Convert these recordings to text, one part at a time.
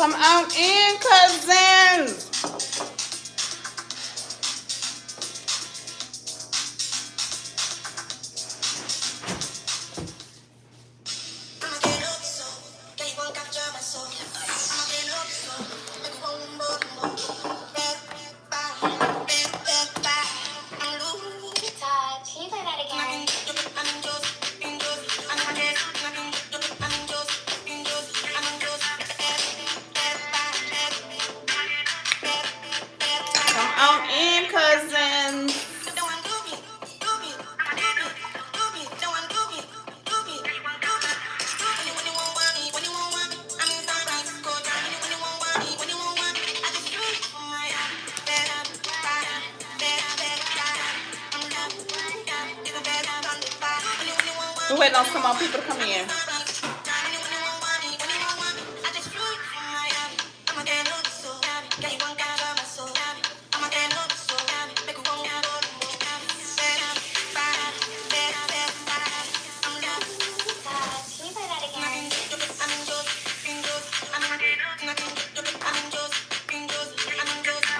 Come on in, cousins. We're waiting on some more people to come in.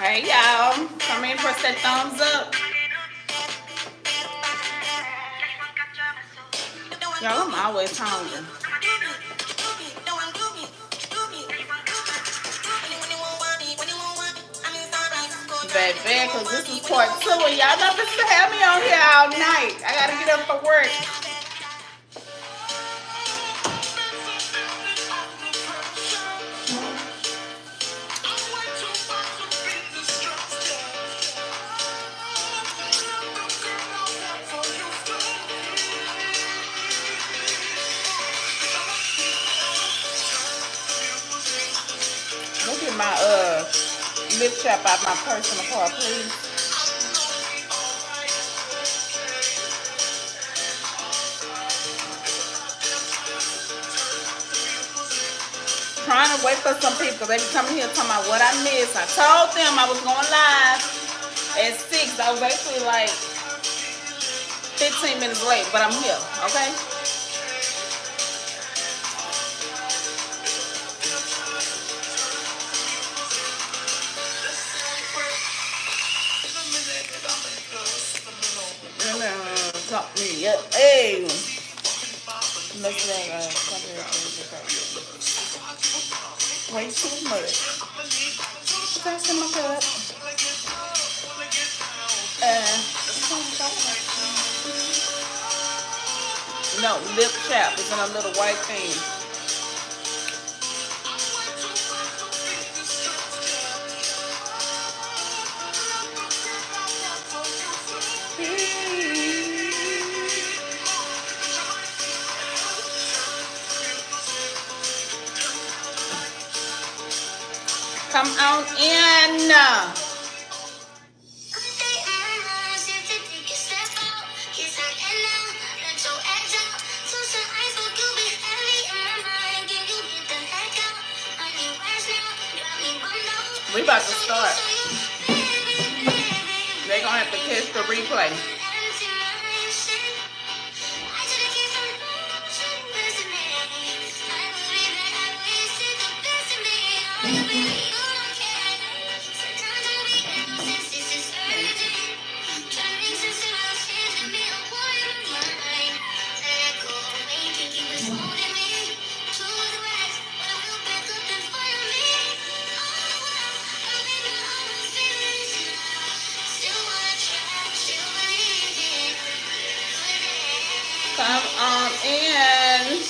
Hey y'all, come in, press that thumbs up. Y'all, I'm always hungry. Baby, because this is part 2 and y'all not supposed to have me on here all night. I gotta get up for work. Look at my lip chap out my personal car, please. Trying to wait for some people because they be coming here talking about what I missed. I told them I was going live at 6. I was actually like 15 minutes late, but I'm here, okay? Talk me up, hey. Way too much. That's in my cup. No, lip chap is in a little white thing. Come on in. We about to start. They're gonna have to catch the replay. Come on in.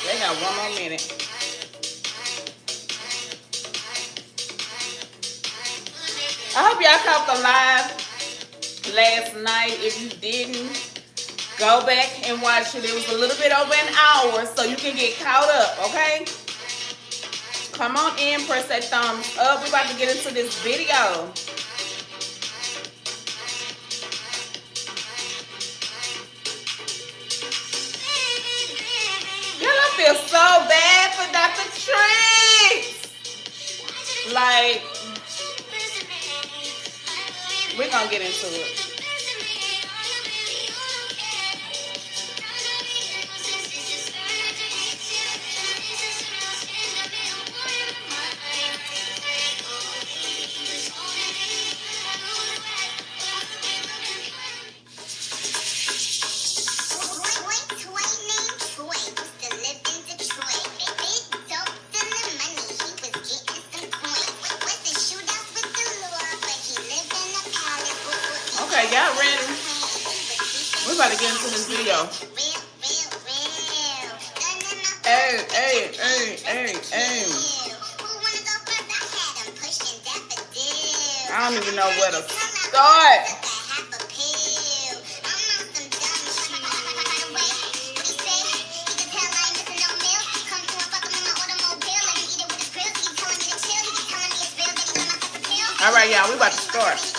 They got one more minute. I hope y'all caught the live last night. If you didn't, go back and watch it. It was a little bit over an hour, so you can get caught up, okay? Come on in, press that thumbs up. We're about to get into this video. I feel so bad for Dr. Tricks. Like, we're gonna get into it. right, y'all ready? We about to get into this video. Hey. I don't even know where to start. All right, y'all, we about to start.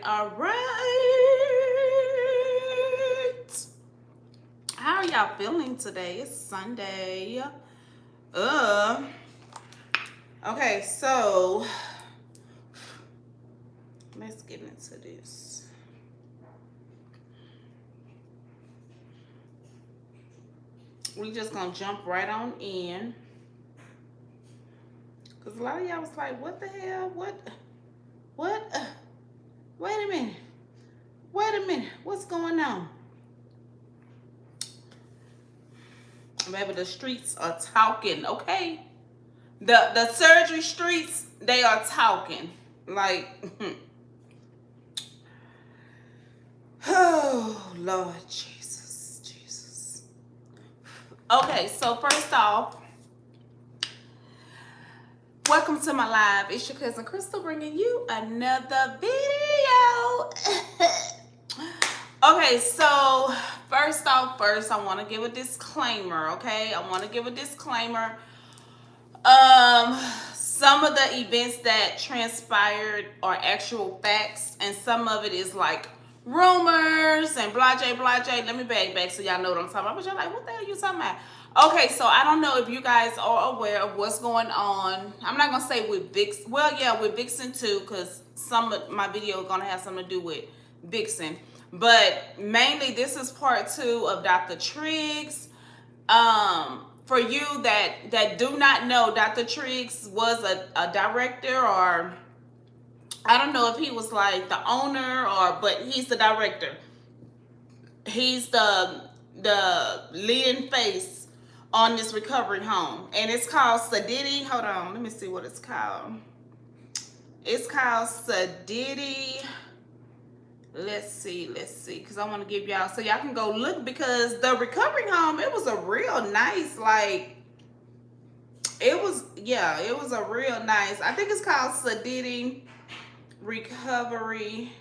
All right. How are y'all feeling today? It's Sunday. Okay, so let's get into this. We just gonna jump right on in. Cause a lot of y'all was like, what the hell? What? Wait a minute. What's going on? Baby, the streets are talking, okay? The surgery streets, they are talking. Like, oh, Lord Jesus. Okay, so first off, welcome to my live. It's your cousin Krystal bringing you another video. Okay, so first, I want to give a disclaimer, okay? Some of the events that transpired are actual facts, and some of it is like rumors and blah, blah. Let me back so y'all know what I'm talking about. But y'all like, what the hell are you talking about? Okay, so I don't know if you guys are aware of what's going on. I'm not going to say with Vixen. Well, yeah, with Vixen too, because some of my video is going to have something to do with Vixen. But mainly, this is part 2 of Dr. Triggs. For you that do not know, Dr. Triggs was a director, or I don't know if he was like the owner, but he's the director. He's the leading face on this recovery home, and it's called Sadidi. Hold on, let me see what it's called. It's called Sadidi. Let's see, because I want to give y'all so y'all can go look, because the recovery home, it was a real nice, like, it was a real nice, I think it's called Sadidi Recovery.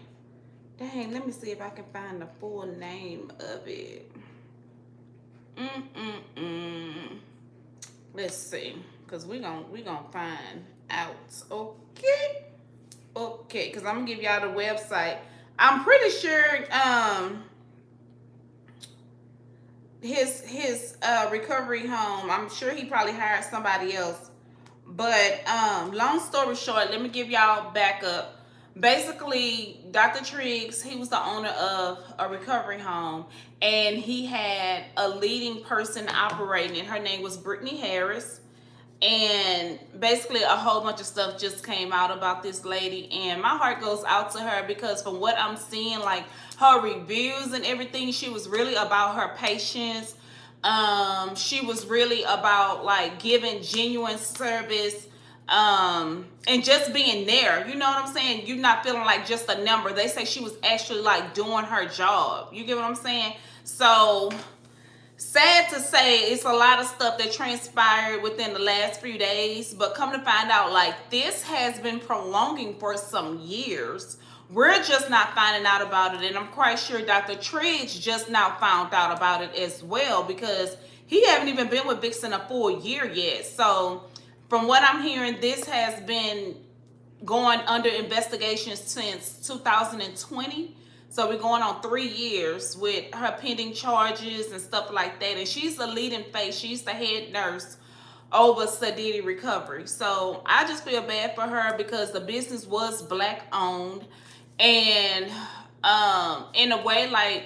Dang, let me see if I can find the full name of it. Let's see, because we gonna find out. Okay, because I'm gonna give y'all the website. I'm pretty sure his recovery home, I'm sure he probably hired somebody else. But long story short, let me give y'all back up. Basically, Dr. Triggs, he was the owner of a recovery home, and he had a leading person operating it. Her name was Brittany Harris. And basically a whole bunch of stuff just came out about this lady, and my heart goes out to her, because from what I'm seeing, like her reviews and everything, she was really about her patients. She was really about like giving genuine service, and just being there. You know what I'm saying? You're not feeling like just a number. They say she was actually like doing her job. You get what I'm saying? So sad to say, it's a lot of stuff that transpired within the last few days, but come to find out, like, this has been prolonging for some years. We're just not finding out about it, and I'm quite sure Dr. Triggs just now found out about it as well, because he haven't even been with Vixen a full year yet. So from what I'm hearing, this has been going under investigation since 2020. So we're going on 3 years with her pending charges and stuff like that. And she's the leading face. She's the head nurse over Sadidi Recovery. So I just feel bad for her because the business was black owned, and in a way, like,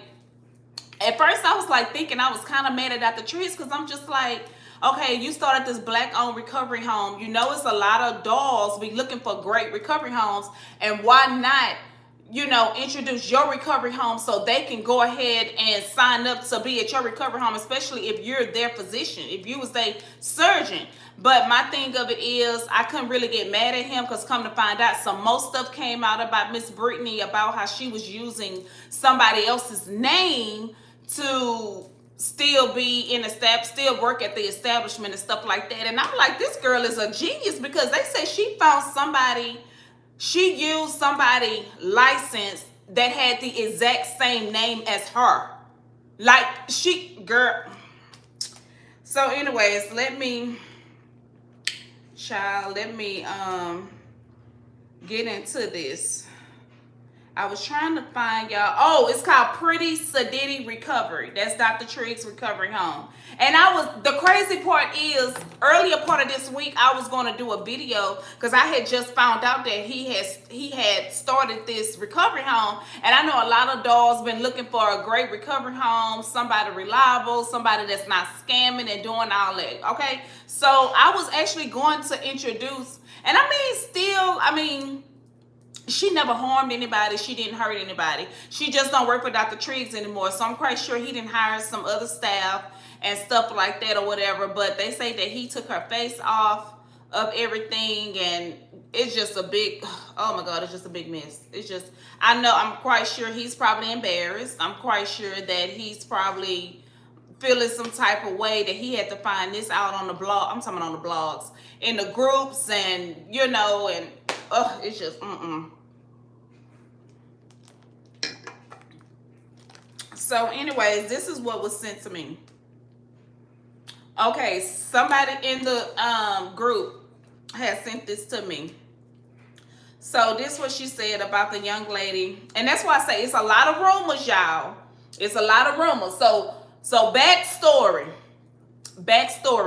at first I was like thinking I was kind of mad at the trees, because I'm just like, okay, you started this black owned recovery home. You know, it's a lot of dolls be looking for great recovery homes, and why not, you know, introduce your recovery home so they can go ahead and sign up to be at your recovery home, especially if you're their physician, if you was a surgeon. But my thing of it is, I couldn't really get mad at him, because come to find out, some most stuff came out about Miss Brittany, about how she was using somebody else's name to still be in a staff, still work at the establishment and stuff like that. And I'm like, this girl is a genius, because they say she found somebody, she used somebody license that had the exact same name as her. Like, girl. So anyways, let me get into this. I was trying to find y'all. Oh, it's called Pretty Sadidi Recovery. That's Dr. Triggs' recovery home. And the crazy part is, earlier part of this week, I was going to do a video, because I had just found out that he had started this recovery home. And I know a lot of dolls been looking for a great recovery home, somebody reliable, somebody that's not scamming and doing all that. Okay, so I was actually going to introduce, and I mean, she never harmed anybody. She didn't hurt anybody. She just don't work for Dr. Triggs anymore. So I'm quite sure he didn't hire some other staff and stuff like that or whatever. But they say that he took her face off of everything, and it's just a big, oh my God, it's just a big mess. It's just, I know, I'm quite sure he's probably embarrassed. I'm quite sure that he's probably feeling some type of way that he had to find this out on the blog. I'm talking about on the blogs, in the groups, and you know, and it's just So anyways, this is what was sent to me. Okay, somebody in the group has sent this to me. So this is what she said about the young lady. And that's why I say it's a lot of rumors, y'all. It's a lot of rumors. So backstory.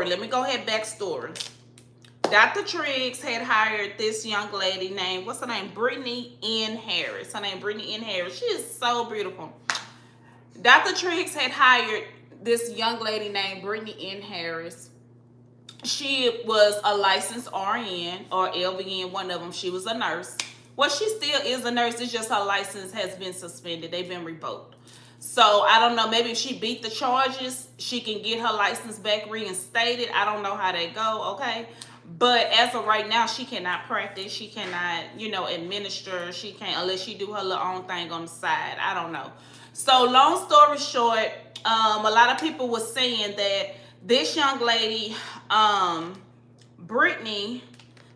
Let me go ahead, backstory. Dr. Triggs had hired this young lady named, what's her name? Brittany N. Harris. Her name Brittany N. Harris. She is so beautiful. Dr. Triggs had hired this young lady named Brittany N. Harris. She was a licensed RN or LVN, one of them. She was a nurse. Well, she still is a nurse. It's just her license has been suspended. They've been revoked. So I don't know. Maybe if she beat the charges, she can get her license back reinstated. I don't know how they go. Okay. But as of right now, she cannot practice. She cannot, you know, administer. She can't, unless she do her little own thing on the side. I don't know. So long story short, a lot of people were saying that this young lady, Brittany,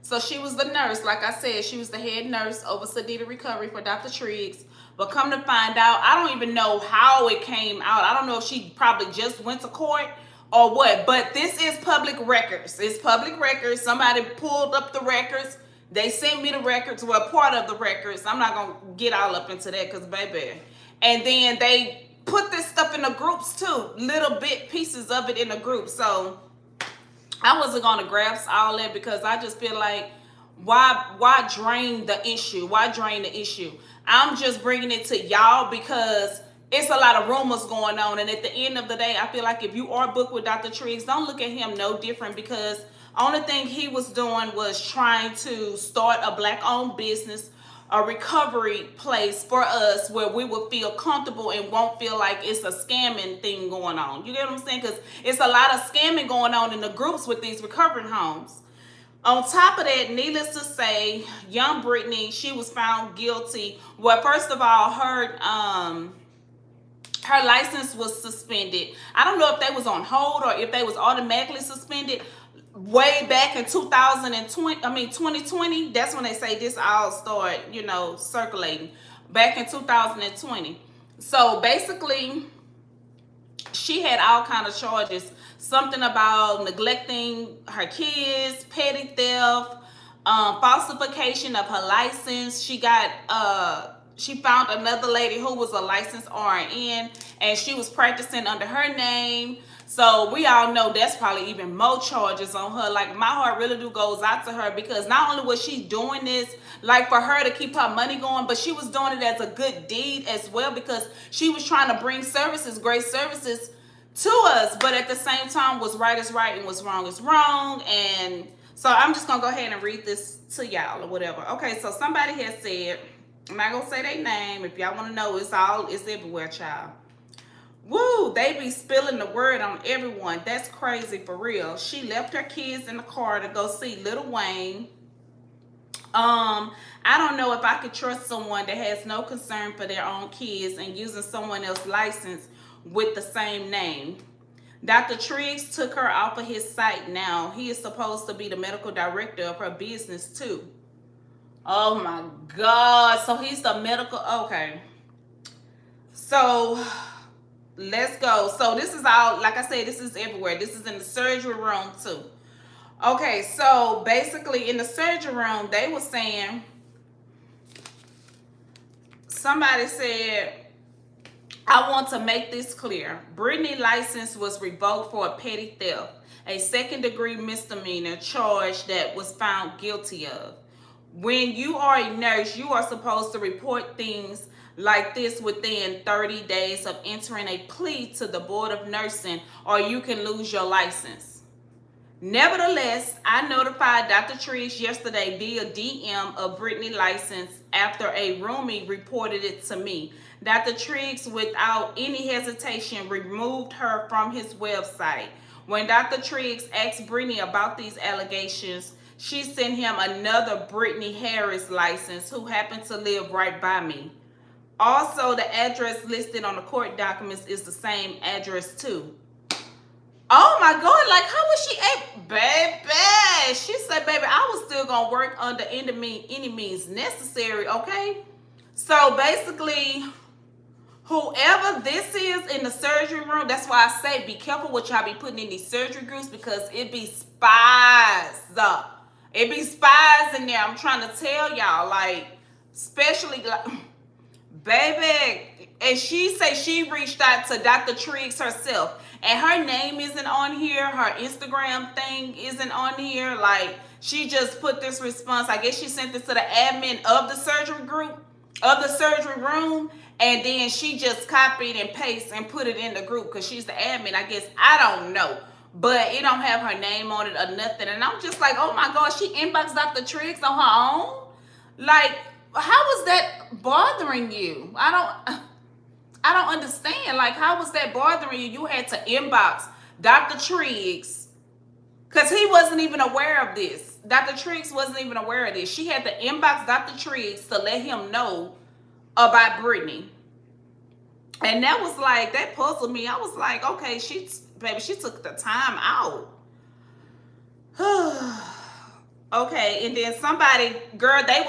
so she was the nurse. Like I said, she was the head nurse over Sadidi Recovery for Dr. Triggs. But come to find out, I don't even know how it came out. I don't know if she probably just went to court or what. But this is public records. It's public records. Somebody pulled up the records. They sent me the records, well, part of the records. I'm not going to get all up into that because, baby. And then they put this stuff in the groups too. Little bit pieces of it in the group. So I wasn't going to grasp all that because I just feel like, why drain the issue? Why drain the issue? I'm just bringing it to y'all because it's a lot of rumors going on. And at the end of the day, I feel like if you are booked with Dr. Triggs, don't look at him no different, because only thing he was doing was trying to start a black-owned business, a recovery place for us where we will feel comfortable and won't feel like it's a scamming thing going on. You get what I'm saying? Because it's a lot of scamming going on in the groups with these recovery homes. On top of that, needless to say, young Brittany, she was found guilty. Well, first of all, her license was suspended. I don't know if they was on hold or if they was automatically suspended. Way back in 2020, that's when they say this all started, you know, circulating. Back in 2020. So basically, she had all kind of charges. Something about neglecting her kids, petty theft, falsification of her license. She found another lady who was a licensed RN, and she was practicing under her name. So we all know that's probably even more charges on her. Like, my heart really do goes out to her, because not only was she doing this like for her to keep her money going, but she was doing it as a good deed as well, because she was trying to bring services, great services to us, but at the same time, what's right is right and what's wrong is wrong. And so I'm just gonna go ahead and read this to y'all or whatever. Okay, so somebody has said, I'm not gonna say their name. If y'all want to know, it's everywhere, child. Woo, they be spilling the word on everyone. That's crazy for real. She left her kids in the car to go see Lil Wayne. I don't know if I could trust someone that has no concern for their own kids and using someone else's license with the same name. Dr. Triggs took her off of his site now. He is supposed to be the medical director of her business too. Oh my God. So he's the medical, okay. So let's go. So this is all, like I said, this is everywhere. This is in the surgery room too. Okay, so basically in the surgery room, they were saying, somebody said, I want to make this clear. Brittany's license was revoked for a petty theft, a second-degree misdemeanor charge that was found guilty of. When you are a nurse, you are supposed to report things like this within 30 days of entering a plea to the Board of Nursing, or you can lose your license. Nevertheless, I notified Dr. Triggs yesterday via DM of Brittany's license after a roomie reported it to me. Dr. Triggs, without any hesitation, removed her from his website. When Dr. Triggs asked Brittany about these allegations, she sent him another Brittany Harris license, who happened to live right by me. Also, the address listed on the court documents is the same address too. Oh my God, like how was she able, baby? She said, baby, I was still gonna work under any means necessary, okay? So basically, whoever this is in the surgery room, that's why I say be careful what y'all be putting in these surgery groups, because it be spies. It be spies in there. I'm trying to tell y'all, like, especially, like, baby. And she say she reached out to Dr. Triggs herself. And her name isn't on here. Her Instagram thing isn't on here. Like, she just put this response. I guess she sent this to the admin of the surgery group, of the surgery room. And then she just copied and pasted and put it in the group because she's the admin. I guess, I don't know. But it don't have her name on it or nothing. And I'm just like, oh my God, she inboxed Dr. Triggs on her own? Like, how was that bothering you? I don't understand. Like, how was that bothering you? You had to inbox Dr. Triggs because he wasn't even aware of this. Dr. Triggs wasn't even aware of this. She had to inbox Dr. Triggs to let him know about Brittany. And that was like, that puzzled me. I was like, okay, baby, she took the time out. Okay, and then somebody, girl, they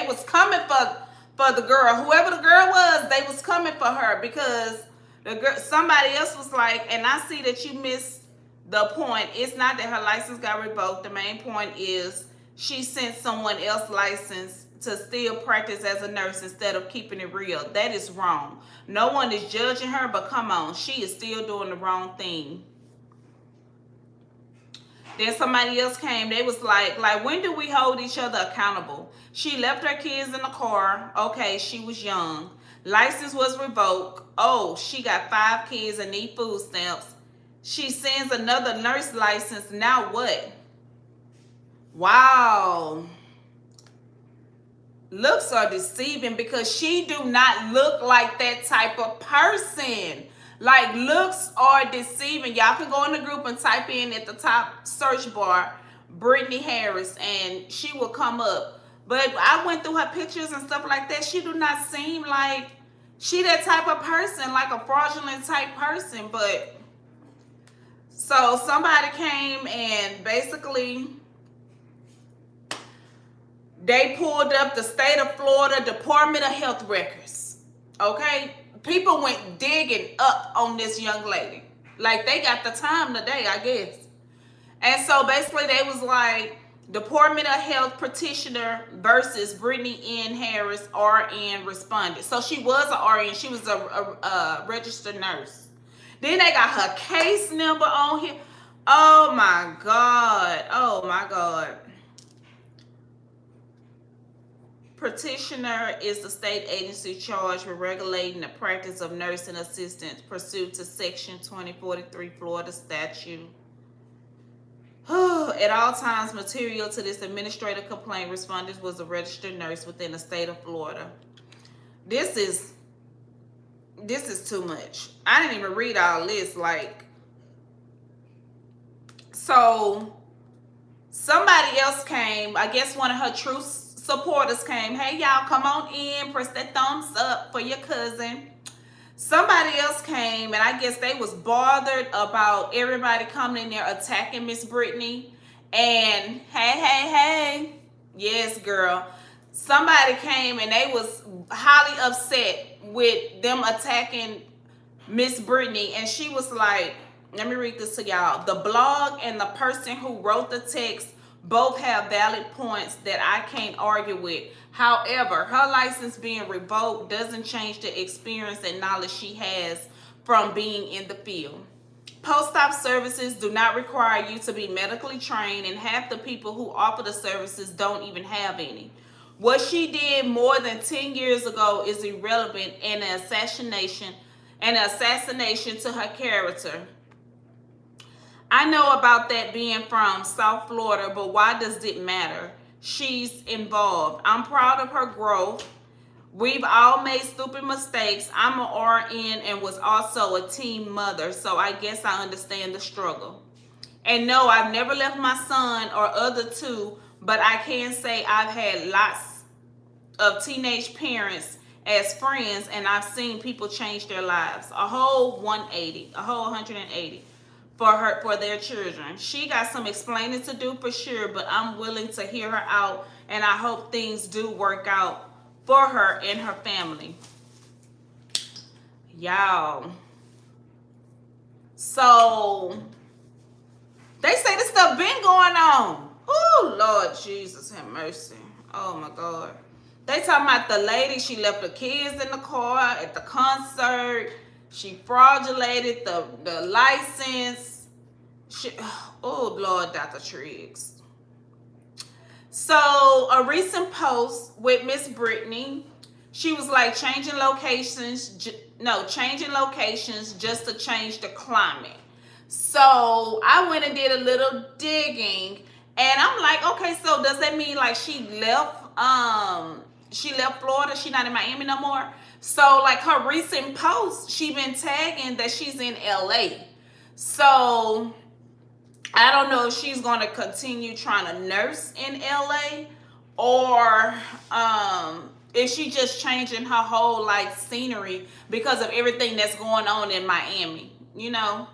was coming for the girl, whoever the girl was, they was coming for her because the girl, somebody else was like, and I see that you missed the point. It's not that her license got revoked. The main point is she sent someone else's license to still practice as a nurse instead of keeping it real. That is wrong. No one is judging her, but come on, she is still doing the wrong thing. Then somebody else came. They was like, when do we hold each other accountable? She left her kids in the car. Okay, she was young. License was revoked. Oh, she got 5 kids and need food stamps. She sends another nurse license. Now what? Wow. Looks are deceiving because she do not look like that type of person. Like, looks are deceiving. Y'all can go in the group and type in at the top search bar Brittany Harris and she will come up. But I went through her pictures and stuff like that. She do not seem like she that type of person, like a fraudulent type person. But so somebody came and basically they pulled up the state of Florida Department of Health records. Okay? People went digging up on this young lady. Like, they got the time today, I guess. And so basically they was like, Department of Health petitioner versus Brittany N. Harris, RN, responded. So she was an RN. She was a registered nurse. Then they got her case number on here. Oh my God. Oh my God. Petitioner is the state agency charged with regulating the practice of nursing assistants pursuant to Section 2043 Florida statute. At all times, material to this administrative complaint, respondent was a registered nurse within the state of Florida. This is too much. I didn't even read all this. Like, so somebody else came. I guess one of her true supporters came. Hey, y'all, come on in. Press that thumbs up for your cousin. Somebody else came, and I guess they was bothered about everybody coming in there attacking Miss Brittany. And hey, yes, girl. Somebody came and they was highly upset with them attacking Miss Brittany, and she was like, let me read this to y'all. The blog and the person who wrote the text both have valid points that I can't argue with. However, her license being revoked doesn't change the experience and knowledge she has from being in the field. Post-op services do not require you to be medically trained, and half the people who offer the services don't even have any. What she did more than 10 years ago is irrelevant and an assassination to her character. I know about that being from South Florida, but why does it matter? She's involved. I'm proud of her growth. We've all made stupid mistakes. I'm an RN and was also a teen mother, so I guess I understand the struggle. And no, I've never left my son or other two, but I can say I've had lots of teenage parents as friends, and I've seen people change their lives. A whole 180 for their children. She got some explaining to do for sure, but I'm willing to hear her out, and I hope things do work out for her and her family. Y'all. So they say this stuff been going on. Oh, Lord Jesus, have mercy. Oh my God. They talking about the lady, she left the kids in the car at the concert. She fraudulated the license. Oh, Lord, Dr. Triggs. So, a recent post with Miss Brittany, she was like changing locations just to change the climate. So, I went and did a little digging, and I'm like, okay, so does that mean like she left Florida? She not in Miami no more? So, like her recent post, she been tagging that she's in LA. So, I don't know if she's going to continue trying to nurse in LA, or is she just changing her whole like scenery because of everything that's going on in Miami, you know?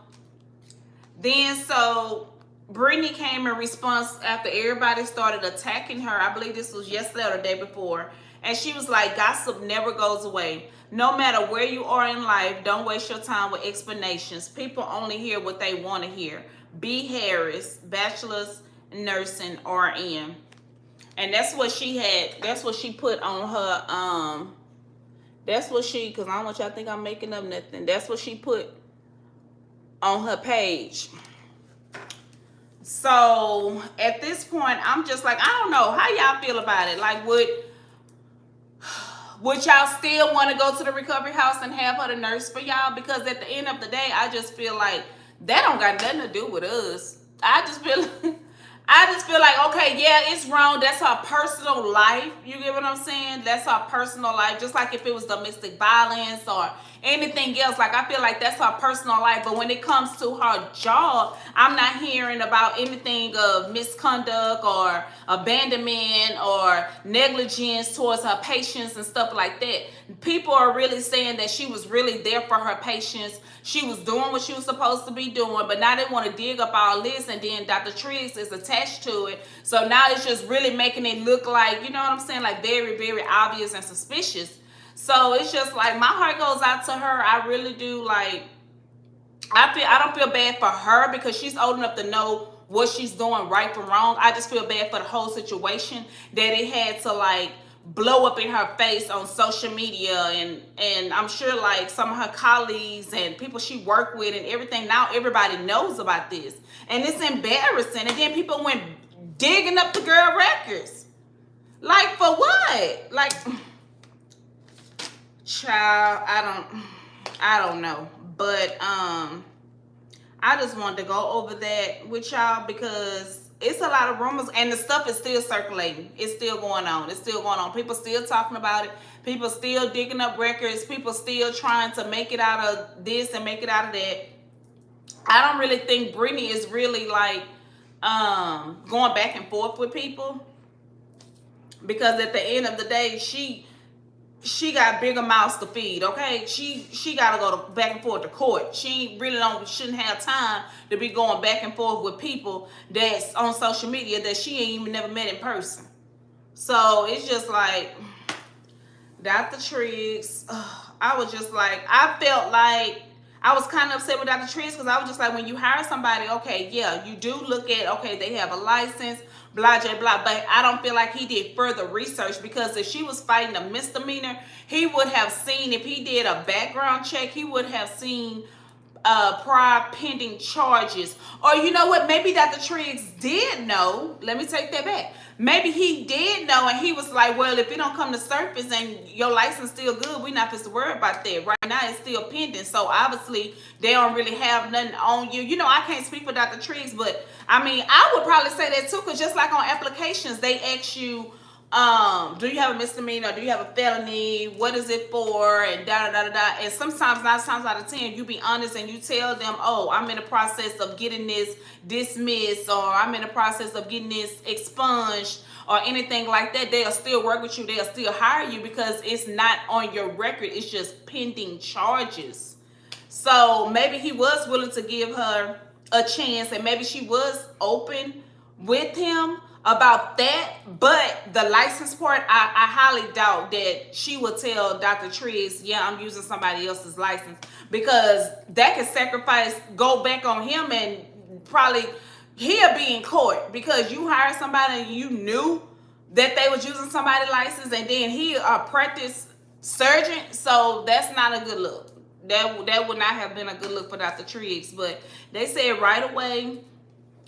Then so Brittany came in response after everybody started attacking her. I believe this was yesterday or the day before. And she was like, gossip never goes away. No matter where you are in life, don't waste your time with explanations. People only hear what they want to hear. B. Harris, Bachelor's Nursing, RN. And that's what she had. That's what she put on her, that's what she, because I don't want y'all to think I'm making up nothing. That's what she put on her page. So at this point, I'm just like, I don't know. How y'all feel about it? Like, would y'all still want to go to the recovery house and have her to nurse for y'all? Because at the end of the day, I just feel like that don't got nothing to do with us. I just feel like, okay, yeah, it's wrong. That's her personal life. You get what I'm saying? That's her personal life. Just like if it was domestic violence or anything else, like I feel like that's her personal life. But when it comes to her job, I'm not hearing about anything of misconduct or abandonment or negligence towards her patients and stuff like that. People are really saying that she was really there for her patients. She was doing what she was supposed to be doing, but now they want to dig up all this, and then Dr. Triggs is attached to it. So now it's just really making it look like, you know what I'm saying, like very, very obvious and suspicious. So it's just like my heart goes out to her. I really do. Like, I don't feel bad for her because she's old enough to know what she's doing right from wrong. I just feel bad for the whole situation that it had to like blow up in her face on social media, and I'm sure like some of her colleagues and people she worked with and everything, now everybody knows about this, and it's embarrassing. And then people went digging up the girl records, like for what? Like, child, I don't know, but I just wanted to go over that with y'all because it's a lot of rumors and the stuff is still circulating. It's still going on. It's still going on. People still talking about it. People still digging up records. People still trying to make it out of this and make it out of that. I don't really think Brittany is really like going back and forth with people, because at the end of the day, she got bigger mouths to feed, okay? She got to go back and forth to court. She really shouldn't have time to be going back and forth with people that's on social media that she ain't even never met in person. So it's just like, Dr. Triggs, I was just like, I felt like I was kind of upset with Dr. Triggs because I was just like, when you hire somebody, okay, yeah, you do look at, okay, they have a license, blah, blah, blah, but I don't feel like he did further research, because if she was fighting a misdemeanor, he would have seen, if he did a background check, he would have seen prior pending charges. Or you know what, maybe Dr. Triggs did know. Let me take that back. Maybe he did know, and he was like, well, if it don't come to surface and your license still good, we're not supposed to worry about that. Right now, it's still pending. So, obviously, they don't really have nothing on you. You know, I can't speak for Dr. Triggs, but, I mean, I would probably say that, too, because just like on applications, they ask you, do you have a misdemeanor? Do you have a felony? What is it for? And da-da-da-da-da. And sometimes, 9 times out of 10, you be honest and you tell them, oh, I'm in the process of getting this dismissed, or I'm in the process of getting this expunged, or anything like that. They'll still work with you. They'll still hire you because it's not on your record. It's just pending charges. So maybe he was willing to give her a chance, and maybe she was open with him about that, but the license part, I highly doubt that she would tell Dr. Triggs, yeah, I'm using somebody else's license, because that could sacrifice, go back on him, and probably he'll be in court because you hired somebody and you knew that they was using somebody's license, and then he a practice surgeon, so that's not a good look. That would not have been a good look for Dr. Triggs. But they said right away,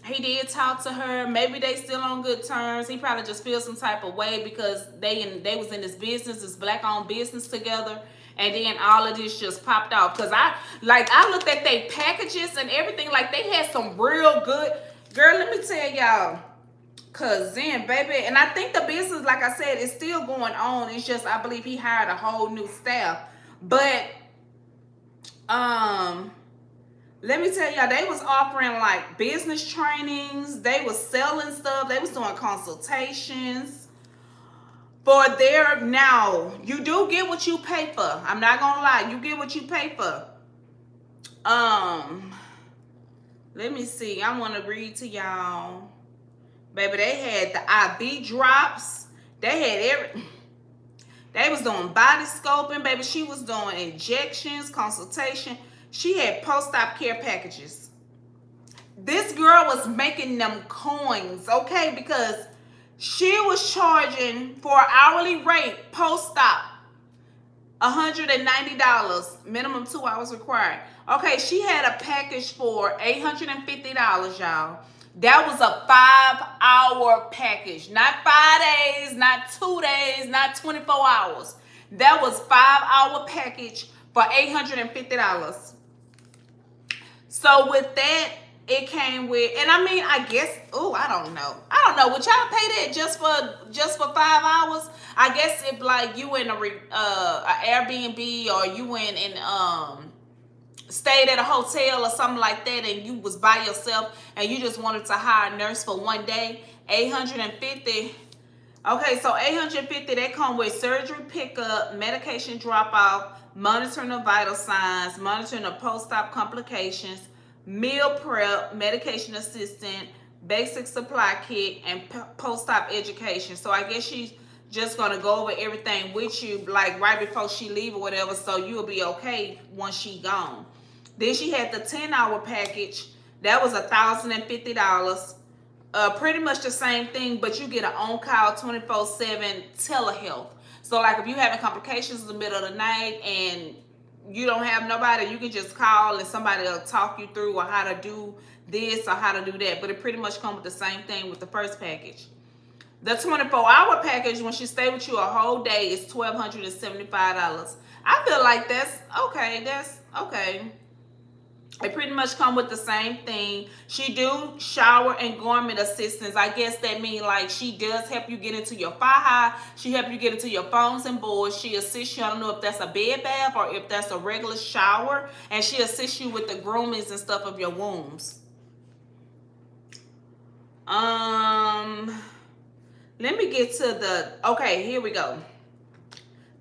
he did talk to her. Maybe they still on good terms. He probably just feels some type of way because they was in this business, this black-owned business together, and then all of this just popped off. Because I looked at their packages and everything, like they had some real good. Girl, let me tell y'all, cause then, baby, and I think the business, like I said, is still going on. It's just I believe he hired a whole new staff, but let me tell y'all, they was offering like business trainings. They was selling stuff. They was doing consultations for their, now, you do get what you pay for. I'm not gonna lie, you get what you pay for. Let me see. I want to read to y'all. Baby, they had the IV drops. They had they was doing body scoping, baby. She was doing injections, consultation. She had post-op care packages. This girl was making them coins, okay? Because she was charging for an hourly rate post-op $190, minimum 2 hours required. Okay, she had a package for $850, y'all. That was a 5-hour package. Not 5 days, not 2 days, not 24 hours. That was 5-hour package for $850. So with that, it came with, and I mean, I guess, I don't know. Would y'all pay that just for 5 hours? I guess if like you in a Airbnb, or you went and stayed at a hotel or something like that, and you was by yourself and you just wanted to hire a nurse for one day, $850. Okay, so $850, that come with surgery pickup, medication drop off, monitoring of vital signs, monitoring of post-op complications, meal prep, medication assistant, basic supply kit, and post-op education. So I guess she's just gonna go over everything with you, like right before she leave or whatever, so you'll be okay once she gone. Then she had the 10-hour package. That was $1,050. pretty much the same thing, but you get an on-call 24/7 telehealth. So like if you having complications in the middle of the night and you don't have nobody, you can just call and somebody will talk you through or how to do this or how to do that. But it pretty much comes with the same thing with the first package. The 24-hour package, when she stay with you a whole day, is $1,275. I feel like that's okay. That's okay. It pretty much come with the same thing. She do shower and garment assistance. I guess that means like she does help you get into your faja. She help you get into your phones and boards. She assists you. I don't know if that's a bed bath or if that's a regular shower. And she assists you with the groomings and stuff of your wombs. Let me get to the, okay, here we go.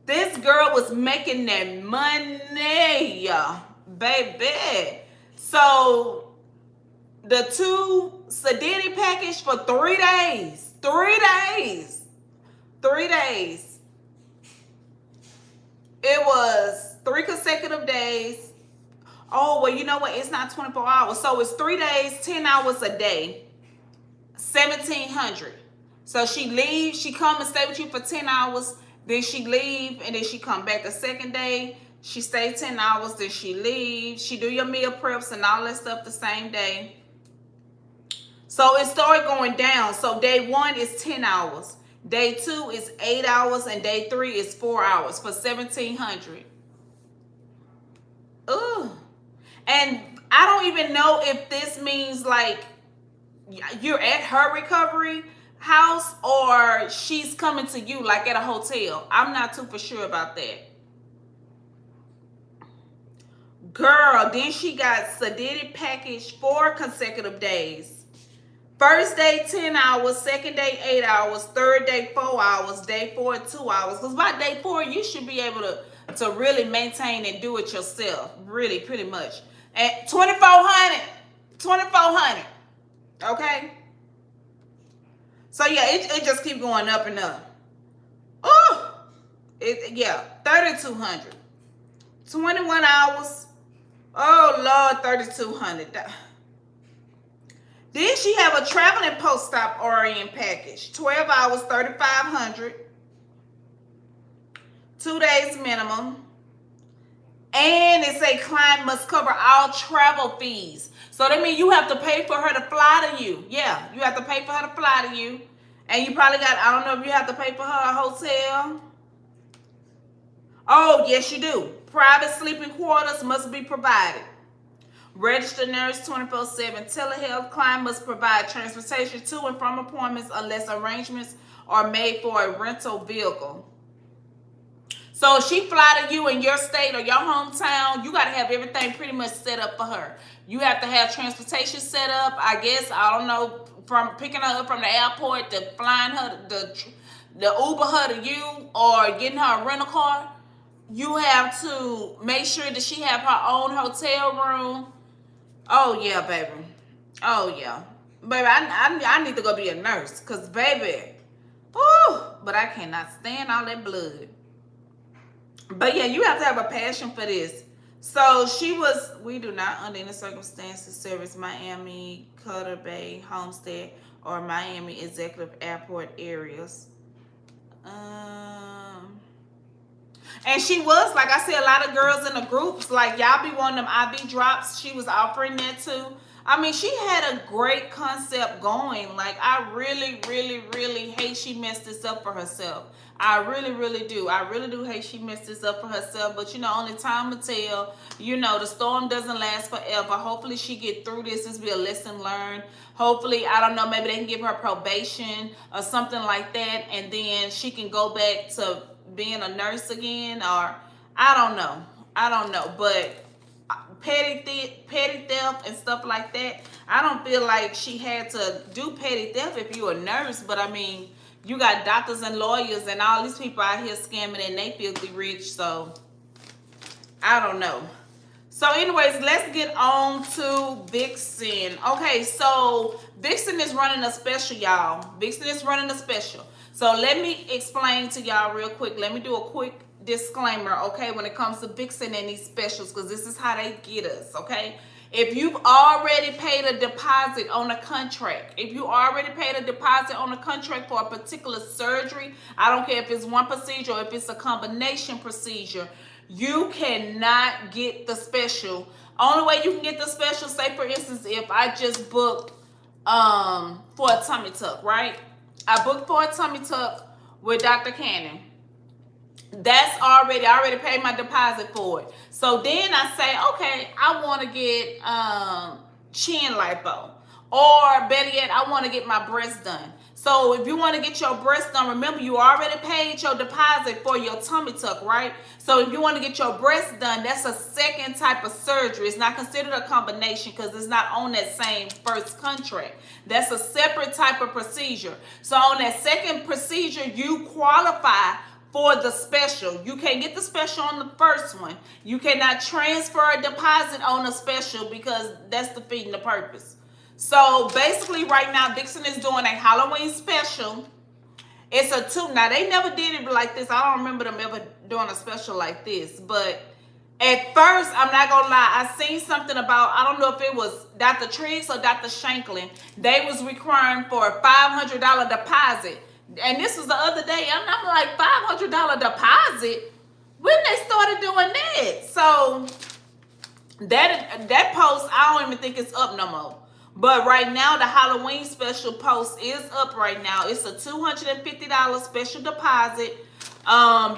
This girl was making that money, baby. So the 2 Sedity package for 3 days. 3 days. 3 days. It was 3 consecutive days. Oh, well, you know what? It's not 24 hours. So it's 3 days, 10 hours a day, $1,700. So she leaves, she come and stay with you for 10 hours, then she leave, and then she come back the second day. She stays 10 hours, then she leaves. She do your meal preps and all that stuff the same day. So it started going down. So day 1 is 10 hours. Day 2 is 8 hours, and day 3 is 4 hours for $1,700. Ugh. And I don't even know if this means like you're at her recovery house or she's coming to you like at a hotel. I'm not too for sure about that. Girl, then she got sedated package 4 consecutive days. First day 10 hours, second day 8 hours, third day 4 hours, day 4 2 hours. Because by day 4 you should be able to really maintain and do it yourself. Really, pretty much. At $2,400. Okay? So yeah, it just keep going up and up. Oh, yeah, $3,200. 21 hours. Oh Lord, $3,200. Then she have a traveling post-op RN package. 12 hours, $3,500. 2 days minimum. And it say client must cover all travel fees. So that means you have to pay for her to fly to you. Yeah, you have to pay for her to fly to you. And you probably got, I don't know if you have to pay for her a hotel. Oh, yes you do. Private sleeping quarters must be provided. Registered nurse 24/7 telehealth. Client must provide transportation to and from appointments unless arrangements are made for a rental vehicle. So if she fly to you in your state or your hometown, you got to have everything pretty much set up for her. You have to have transportation set up, I guess, I don't know, from picking her up from the airport to flying her, the Uber her to you or getting her a rental car. You have to make sure that she have her own hotel room. Oh, yeah, baby. Oh, yeah. Baby, I need to go be a nurse because, baby, whew, but I cannot stand all that blood. But yeah, you have to have a passion for this. So we do not under any circumstances service Miami, Cutter Bay, Homestead, or Miami Executive Airport areas. And she was, like I said, a lot of girls in the groups, like y'all be wanting them IV drops. She was offering that too. I mean, she had a great concept going. Like, I really, really, really hate she messed this up for herself. I really, really do. I really do hate she messed this up for herself. But, you know, only time will tell. You know, the storm doesn't last forever. Hopefully she get through this. This will be a lesson learned. Hopefully, I don't know, maybe they can give her probation or something like that. And then she can go back to being a nurse again. Or, I don't know. I don't know. But petty theft and stuff like that, I don't feel like she had to do petty theft if you're a nurse. But, I mean, you got doctors and lawyers and all these people out here scamming and they filthy rich. So, I don't know. So, anyways, let's get on to Vixen. Okay, so Vixen is running a special, y'all. Vixen is running a special. So, let me explain to y'all real quick. Let me do a quick disclaimer, okay, when it comes to Vixen and these specials, because this is how they get us, okay? If you've already paid a deposit on a contract, if you already paid a deposit on a contract for a particular surgery, I don't care if it's one procedure or if it's a combination procedure, you cannot get the special. Only way you can get the special, say for instance, if I just booked for a tummy tuck, right? I booked for a tummy tuck with Dr. Cannon. That's I already paid my deposit for it. So then I say, okay, I want to get chin lipo. Or better yet, I want to get my breast done. So if you want to get your breast done, remember you already paid your deposit for your tummy tuck, right? So if you want to get your breast done, that's a second type of surgery. It's not considered a combination because it's not on that same first contract. That's a separate type of procedure. So on that second procedure, you qualify for the special. You can't get the special on the first one. You cannot transfer a deposit on a special because that's defeating the purpose. So basically right now, Vixen is doing a Halloween special. It's a two. Now they never did it like this. I don't remember them ever doing a special like this. But at first, I'm not gonna lie, I seen something about, I don't know if it was Dr. Triggs or Dr. Shanklin. They was requiring for a $500 deposit. And this was the other day. I'm like, $500 deposit? When they started doing that? So that post, I don't even think it's up no more. But right now, the Halloween special post is up right now. It's a $250 special deposit.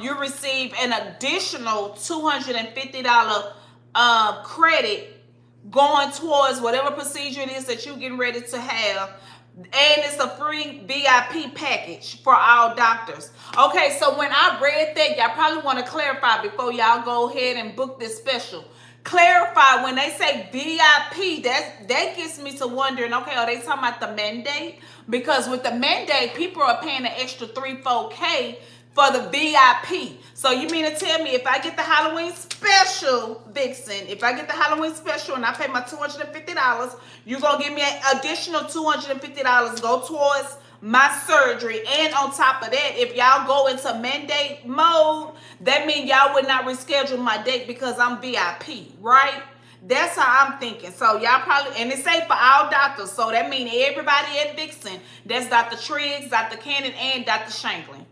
You receive an additional $250 credit going towards whatever procedure it is that you're getting ready to have. And it's a free VIP package for all doctors. Okay, so when I read that, y'all probably want to clarify before y'all go ahead and book this special. Clarify, when they say VIP, that gets me to wondering, okay, are they talking about the mandate? Because with the mandate, people are paying an extra $3-4K for the VIP. So you mean to tell me if I get the Halloween special, Vixen, if I get the Halloween special and I pay my $250, you're going to give me an additional $250 go towards my surgery. And on top of that, if y'all go into mandate mode, that means y'all would not reschedule my date because I'm VIP, right? That's how I'm thinking. So y'all probably, and it's safe for all doctors. So that means everybody at Vixen, that's Dr. Triggs, Dr. Cannon, and Dr. Shanklin.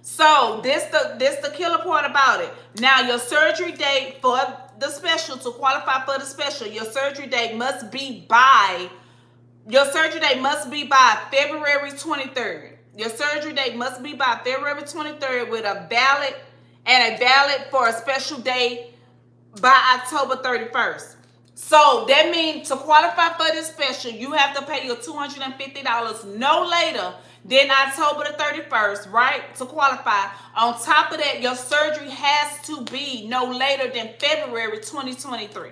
So this the killer part about it. Now your surgery date for the special, to qualify for the special, your surgery date must be by February 23rd. Your surgery date must be by February 23rd with a valid for a special day by October 31st. So that means to qualify for this special, you have to pay your $250 no later than October the 31st, right? To qualify. On top of that, your surgery has to be no later than February 2023.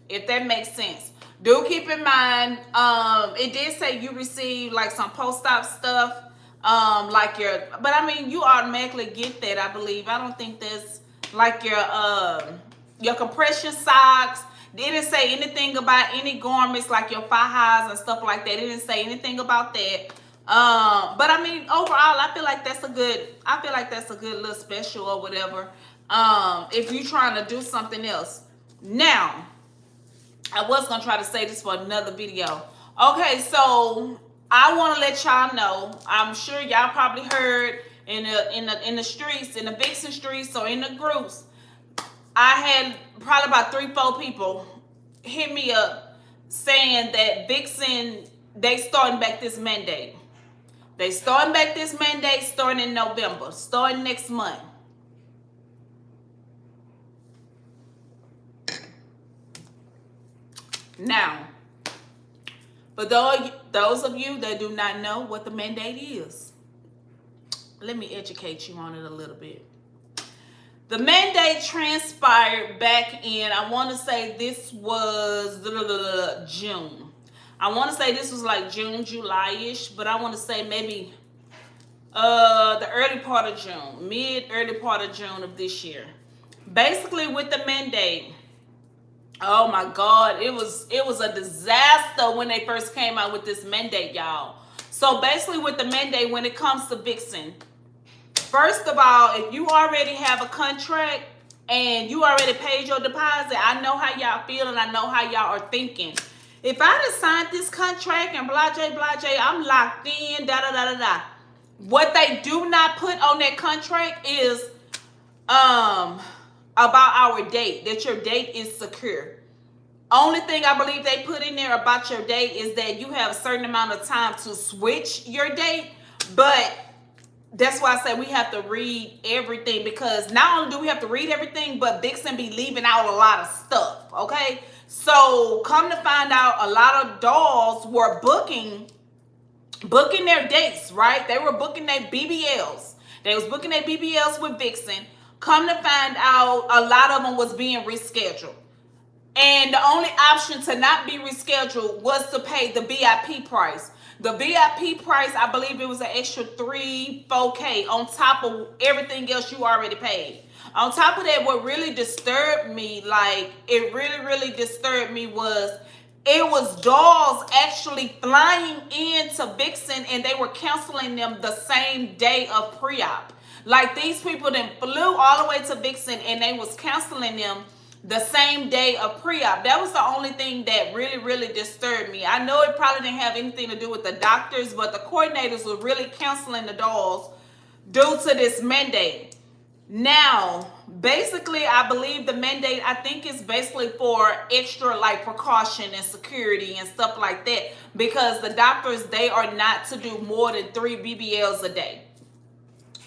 If that makes sense. Do keep in mind, it did say you received like some post-op stuff, like but I mean, you automatically get that, I believe. I don't think there's like your compression socks. They didn't say anything about any garments like your fajas and stuff like that. It didn't say anything about that. But I mean, overall, I feel like that's a good little special or whatever. If you're trying to do something else. Now, I was gonna try to say this for another video. Okay, so I want to let y'all know. I'm sure y'all probably heard in the streets, in the Vixen streets, or in the groups. I had probably about 3-4 people hit me up saying that Vixen, they starting back this mandate. They starting back this mandate starting in November, starting next month. Now, for those of you that do not know what the mandate is, let me educate you on it a little bit. The mandate transpired back in, I want to say this was June. I want to say this was like June, July-ish, but I want to say maybe the early part of June, early part of June of this year. Basically with the mandate, oh my God, it was a disaster when they first came out with this mandate, y'all. So basically with the mandate, when it comes to Vixen, first of all, if you already have a contract, and you already paid your deposit, I know how y'all feel and I know how y'all are thinking. If I just signed this contract and blah, I'm locked in, da, da, da, da, da. What they do not put on that contract is about our date, that your date is secure. Only thing I believe they put in there about your date is that you have a certain amount of time to switch your date, but that's why I say we have to read everything, because not only do we have to read everything, but Vixen be leaving out a lot of stuff, okay? So come to find out, a lot of dolls were booking their dates, right? They were booking their BBLs. They was booking their BBLs with Vixen. Come to find out, a lot of them was being rescheduled. And the only option to not be rescheduled was to pay the VIP price. The VIP price, I believe it was an extra $3-4K on top of everything else you already paid. On top of that, what really disturbed me, like it really disturbed me, was it was dolls actually flying into Vixen and they were canceling them the same day of pre-op. Like these people then flew all the way to Vixen and they was canceling them the same day of pre-op. That was the only thing that really disturbed me. I know it probably didn't have anything to do with the doctors, but the coordinators were really canceling the dolls due to this mandate. Now, basically, I believe the mandate, I think, is basically for extra like precaution and security and stuff like that, because the doctors, they are not to do more than 3 BBLs a day.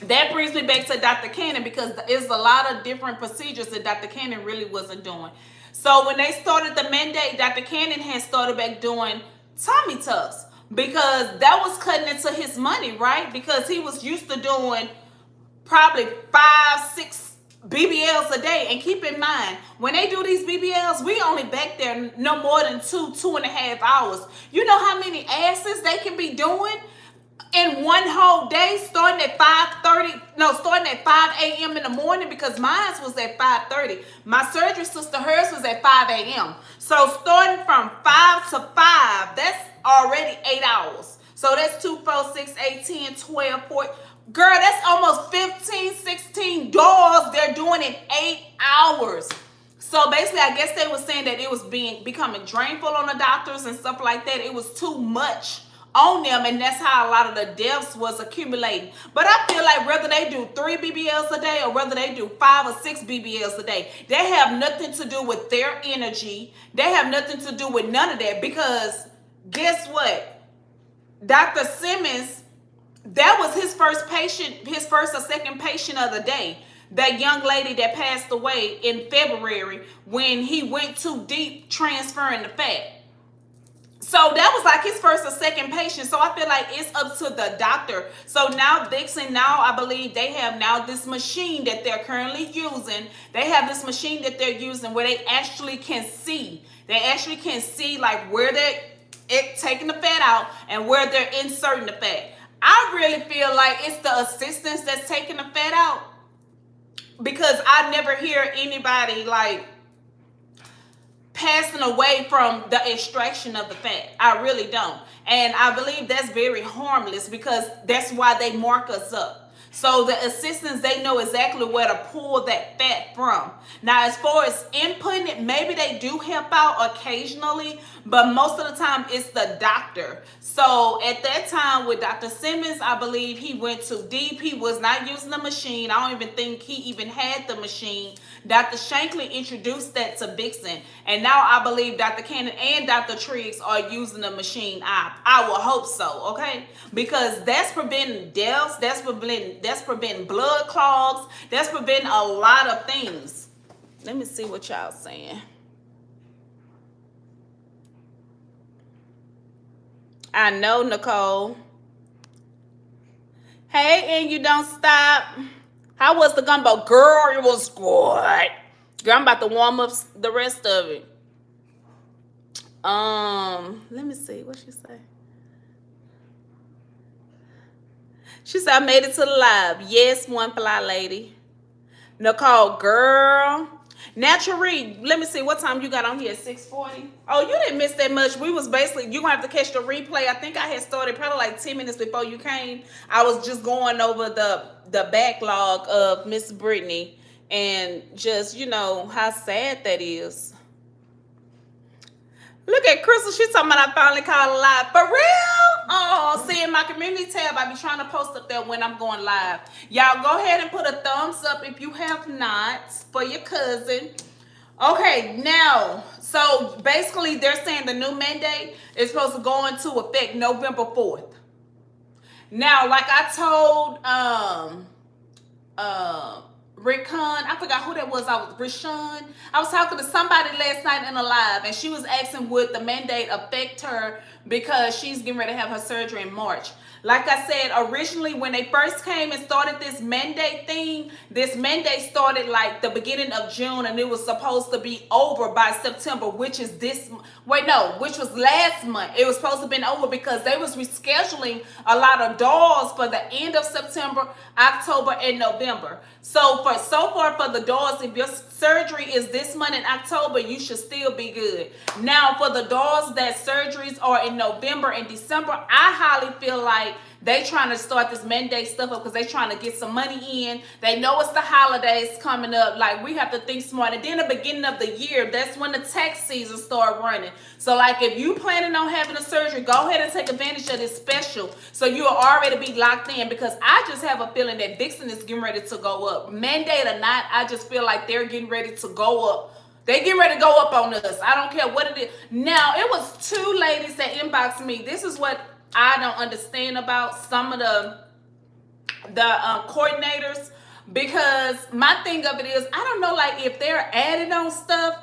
That brings me back to Dr. Cannon, because there's a lot of different procedures that Dr. Cannon really wasn't doing. So when they started the mandate, Dr. Cannon had started back doing Tummytucks, because that was cutting into his money, right? Because he was used to doing probably 5-6 BBLs a day. And keep in mind, when they do these BBLs, we only back there no more than 2.5 hours. You know how many asses they can be doing in one whole day, starting at 5 a.m. in the morning, because mine was at 5:30. My surgery sister, hers was at 5 a.m. So starting from 5 to 5, that's already 8 hours. So that's 2, 4, 6, 8, 10, 12, 14. Girl, that's almost 15, 16 dolls they're doing in 8 hours. So basically, I guess they were saying that it was becoming drainful on the doctors and stuff like that. It was too much on them, and that's how a lot of the deaths was accumulating. But I feel like whether they do 3 BBLs a day or whether they do 5 or 6 BBLs a day, they have nothing to do with their energy. They have nothing to do with none of that, because guess what? Dr. Simmons, that was his first patient, his first or second patient of the day. That young lady that passed away in February when he went too deep transferring the fat. So that was like his first or second patient. So I feel like it's up to the doctor. So now Vixen, now I believe they have now this machine that they're currently using. They have this machine that they're using where they actually can see. They actually can see like where they're taking the fat out and where they're inserting the fat. I really feel like it's the assistants that's taking the fat out, because I never hear anybody like passing away from the extraction of the fat. I really don't. And I believe that's very harmless, because that's why they mark us up. So the assistants, they know exactly where to pull that fat from. Now, as far as inputting it, maybe they do help out occasionally, but most of the time it's the doctor. So at that time with Dr. Simmons, I believe he went too deep. He was not using the machine. I don't even think he even had the machine. Dr. Shanklin introduced that to Vixen. And now I believe Dr. Cannon and Dr. Triggs are using the machine. I will hope so, okay? Because that's preventing deaths. That's preventing blood clogs. That's preventing a lot of things. Let me see what y'all saying. I know, Nicole. Hey, and you don't stop. How was the gumbo? Girl, it was good. Girl, I'm about to warm up the rest of it. Let me see. What she say? She said, I made it to the live. Yes, one fly lady. Nicole, girl. Naturally, let me see, what time you got on here? 6:40? Oh, you didn't miss that much. We was basically, you're going to have to catch the replay. I think I had started probably like 10 minutes before you came. I was just going over the backlog of Miss Brittany And just, you know, how sad that is. Look at Krystal. She's talking about I finally called live. For real? Oh, see, in my community tab, I be trying to post up there when I'm going live. Y'all go ahead and put a thumbs up if you have not for your cousin. Okay, now, so basically they're saying the new mandate is supposed to go into effect November 4th. Now, like I told Rickon, I forgot who that was. Rishon. I was talking to somebody last night in a live, and she was asking would the mandate affect her because she's getting ready to have her surgery in March. Like I said, originally when they first came and started this mandate thing, this mandate started like the beginning of June, and it was supposed to be over by September, which is which was last month. It was supposed to have been over because they was rescheduling a lot of dolls for the end of September, October, and November. So far for the dolls, if your surgery is this month in October, you should still be good. Now for the dolls that surgeries are in November and December, I highly feel like they trying to start this mandate stuff up because they trying to get some money in. They know it's the holidays coming up. Like, we have to think smart. And then the beginning of the year, that's when the tax season start running. So like, if you planning on having a surgery, go ahead and take advantage of this special so you'll already be locked in, because I just have a feeling that Vixen is getting ready to go up. Mandate or not, I just feel like they're getting ready to go up. They get ready to go up on us. I don't care what it is. Now, it was two ladies that inboxed me. This is what I don't understand about some of the coordinators, because my thing of it is, I don't know, like, if they're adding on stuff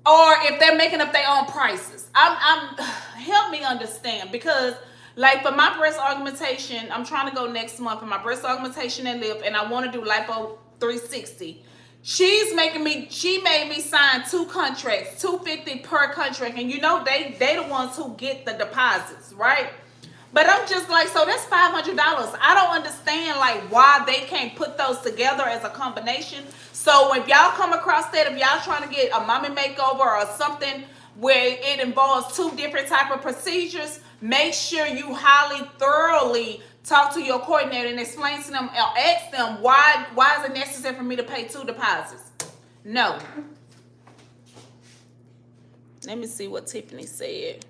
or if they're making up their own prices. Help me understand, because like for my breast augmentation, I'm trying to go next month for my breast augmentation and lip, and I want to do Lipo 360. She made me sign 2 contracts, $250 per contract, and you know they the ones who get the deposits, right? But I'm just like, so that's $500. I don't understand like why they can't put those together as a combination. So if y'all come across that, if y'all trying to get a mommy makeover or something where it involves 2 different type of procedures, make sure you highly thoroughly talk to your coordinator and explain to them, or ask them why is it necessary for me to pay 2 deposits? No. Let me see what Tiffany said.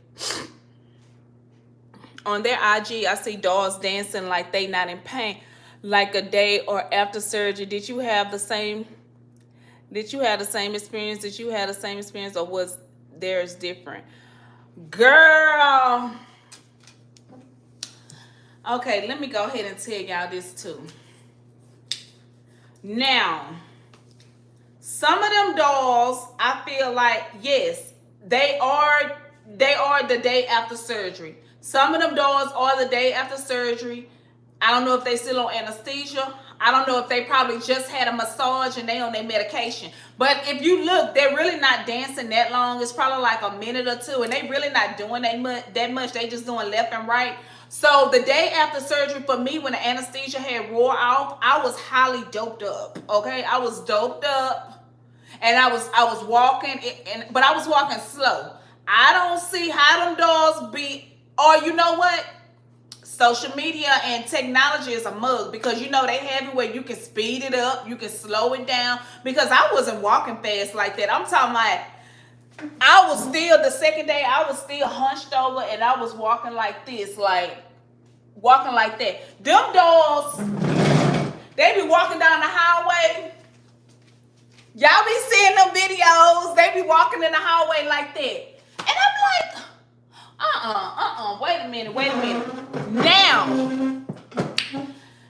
On their IG, I see dolls dancing like they not in pain, like a day or after surgery. Did you have the same experience? Did you have the same experience, or was theirs different? Girl. Okay, let me go ahead and tell y'all this too. Now, some of them dolls, I feel like, yes, they are the day after surgery. Some of them dolls are the day after surgery. I don't know if they still on anesthesia. I don't know if they probably just had a massage and they on their medication. But if you look, they're really not dancing that long. It's probably like a minute or 2, and they really not doing that much. They just doing left and right. So the day after surgery for me, when the anesthesia had wore off, I was highly doped up. Okay, I was doped up, and I was walking, but I was walking slow. I don't see how them dolls be. Or you know what? Social media and technology is a mug, because you know they have it where you can speed it up, you can slow it down, because I wasn't walking fast like that. I'm talking like I was still, the second day I was still hunched over and I was walking like this, like walking like that. Them dolls, they be walking down the highway. Y'all be seeing them videos, they be walking in the highway like that. And I'm like, wait a minute. Now,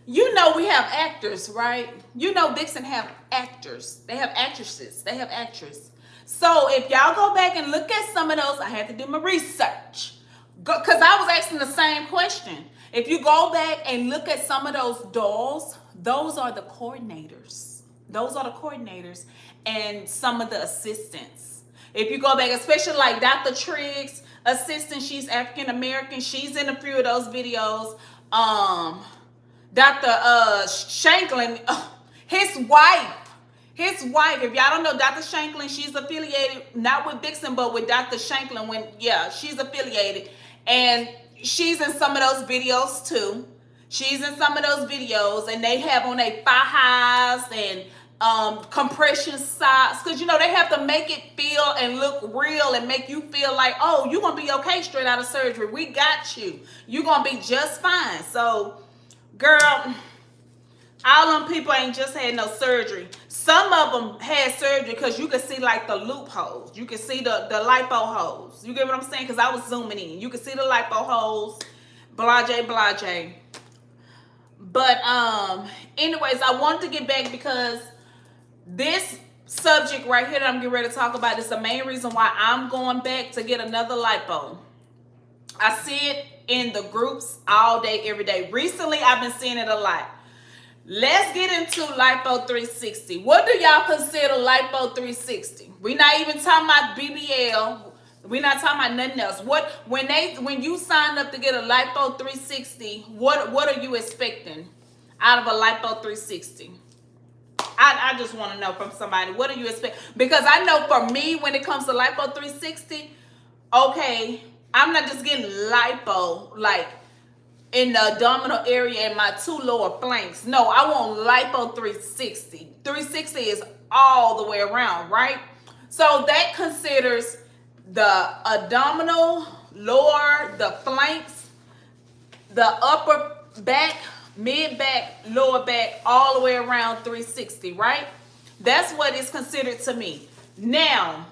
you know we have actors, right? You know Vixen have actors. They have actresses. They have actors. So if y'all go back and look at some of those, I had to do my research, because I was asking the same question. If you go back and look at some of those dolls, those are the coordinators. Those are the coordinators and some of the assistants. If you go back, especially like Dr. Triggs, assistant, she's African American. She's in a few of those videos. Dr. Shanklin, his wife. If y'all don't know Dr. Shanklin, she's affiliated not with Vixen, but with Dr. Shanklin. She's affiliated, and she's in some of those videos too. And they have on their thigh highs and compression socks, because you know they have to make it feel and look real and make you feel like, oh, you're gonna be okay straight out of surgery. We got you. You're gonna be just fine. So, girl, all them people ain't just had no surgery. Some of them had surgery because you can see like the loopholes. You can see the lipo holes. You get what I'm saying? Because I was zooming in. You can see the lipo holes. Blase, blase. But anyways, I wanted to get back because this subject right here that I'm getting ready to talk about is the main reason why I'm going back to get another lipo. I see it in the groups all day, every day. Recently, I've been seeing it a lot. Let's get into Lipo 360. What do y'all consider Lipo 360? We're not even talking about BBL. We're not talking about nothing else. When you sign up to get a Lipo 360, what are you expecting out of a Lipo 360? I just want to know from somebody, what do you expect? Because I know for me, when it comes to Lipo 360, okay, I'm not just getting lipo like in the abdominal area and my 2 lower flanks. No, I want lipo 360. 360 is all the way around, right? So that considers the abdominal, lower, the flanks, the upper back, mid back, lower back, all the way around 360, right? That's what is considered to me. Now,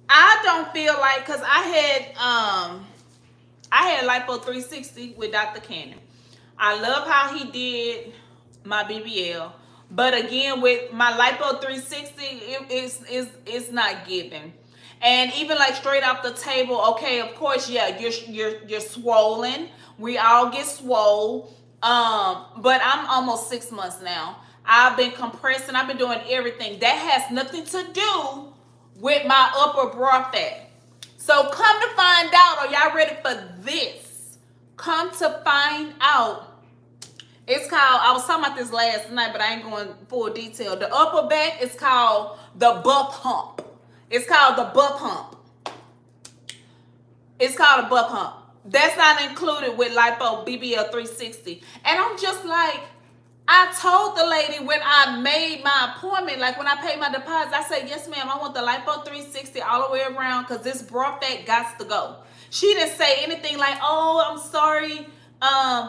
I don't feel like, because I had Lipo 360 with Dr. Cannon. I love how he did my BBL. But again, with my Lipo 360, it's not giving. And even like straight off the table, okay, of course, yeah, you're swollen. We all get swole. But I'm almost 6 months now. I've been compressing. I've been doing everything. That has nothing to do with my upper bra fat. So come to find out, are y'all ready for this? Come to find out. It's called, I was talking about this last night, but I ain't going full detail. The upper back is called the buff hump. It's called the buff hump. It's called a buff hump. That's not included with Lipo BBL 360. And I'm just like, I told the lady when I made my appointment, like when I paid my deposit, I said, yes, ma'am, I want the Lipo 360 all the way around because this bra fat got to go. She didn't say anything like, oh, I'm sorry.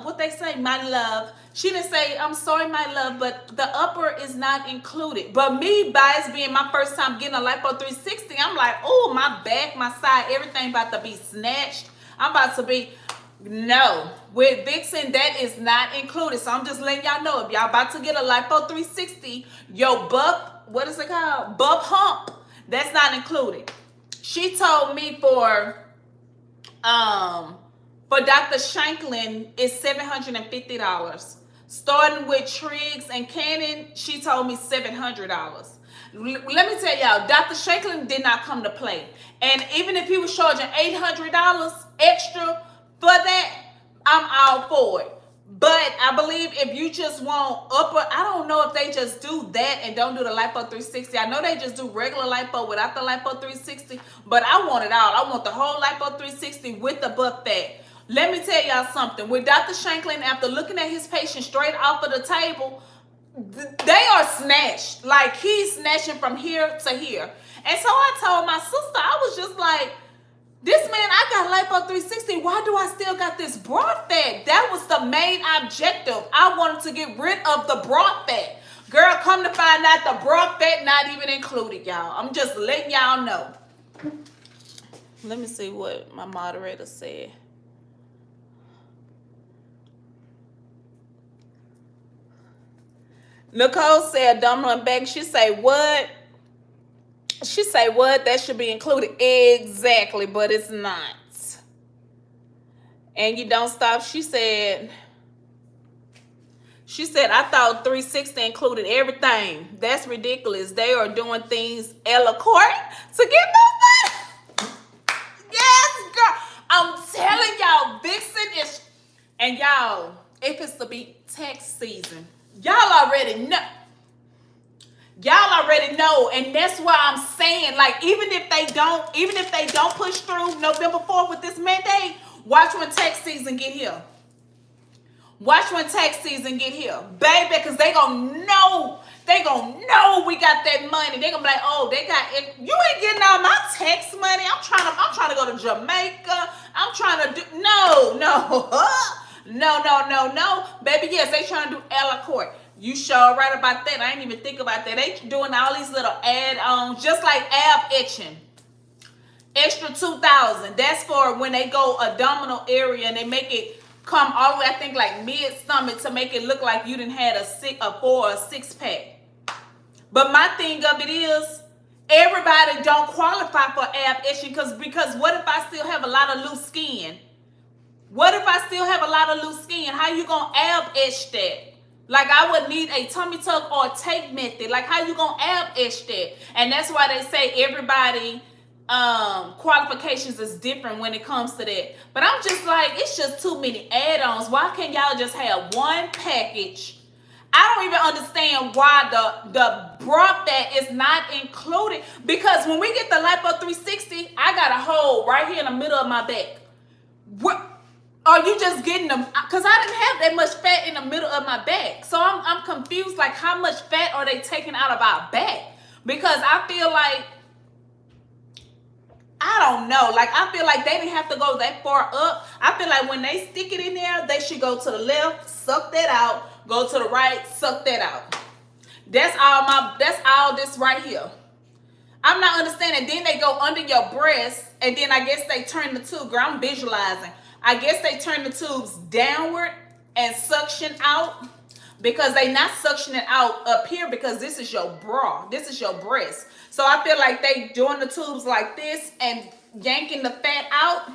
What they say, my love. She didn't say, I'm sorry, my love, but the upper is not included. But me, bias being my first time getting a Lipo 360, I'm like, oh, my back, my side, everything about to be snatched. I'm about to be... No, with Vixen, that is not included. So I'm just letting y'all know, if y'all about to get a Lipo 360, your buff, what is it called? Buff hump, that's not included. She told me for Dr. Shanklin, it's $750. Starting with Triggs and Cannon, she told me $700. Let me tell y'all, Dr. Shanklin did not come to play. And even if he was charging $800 extra for that, I'm all for it. But I believe if you just want upper, I don't know if they just do that and don't do the Lipo 360. I know they just do regular Lipo without the Lipo 360, but I want it all. I want the whole Lipo 360 with the butt fat. Let me tell y'all something. With Dr. Shanklin, after looking at his patient straight off of the table, they are snatched. Like, he's snatching from here to here. And so I told my sister, I was just like, this man, I got Lipo 360. Why do I still got this bra fat? That was the main objective. I wanted to get rid of the bra fat. Girl, come to find out the bra fat not even included, y'all. I'm just letting y'all know. Let me see what my moderator said. Nicole said abdominal and back. She say what? She say what? That should be included. Exactly, but it's not. And you don't stop. She said, I thought 360 included everything. That's ridiculous. They are doing things a la carte to get my money. Yes, girl. I'm telling y'all, Vixen is, and y'all, if it's to be tax season, y'all already know. Y'all already know, and that's why I'm saying, like, even if they don't push through November 4th with this mandate, watch when tax season get here. Watch when tax season get here, baby, because they gonna know. They gonna know we got that money. They gonna be like, oh, they got it. You ain't getting all my tax money. I'm trying to go to Jamaica. I'm trying to do no, baby. Yes, they trying to do Ella Court. You sure right about that. I ain't even think about that. They doing all these little add-ons, just like ab etching. Extra 2,000. That's for when they go abdominal area and they make it come all the way, I think, like mid stomach to make it look like you didn't had a 4 or 6 pack. But my thing of it is, everybody don't qualify for ab etching because what if I still have a lot of loose skin? What if I still have a lot of loose skin? How you gonna ab etch that? Like, I would need a tummy tuck or a tape method. Like, how you gonna ab etch that? And that's why they say everybody qualifications is different when it comes to that. But I'm just like, it's just too many add-ons. Why can't y'all just have one package? I don't even understand why the bra fat is not included. Because when we get the Lipo 360, I got a hole right here in the middle of my back. What? Are you just getting them? Because I didn't have that much fat in the middle of my back. So I'm confused, like, how much fat are they taking out of our back? Because I feel like, I don't know. Like, I feel like they didn't have to go that far up. I feel like when they stick it in there, they should go to the left, suck that out, go to the right, suck that out. That's all this right here. I'm not understanding. Then they go under your breast, and then I guess they turn the tube. Girl, I'm visualizing. I guess they turn the tubes downward and suction out, because they not suctioning out up here, because this is your bra. This is your breast. So I feel like they doing the tubes like this and yanking the fat out.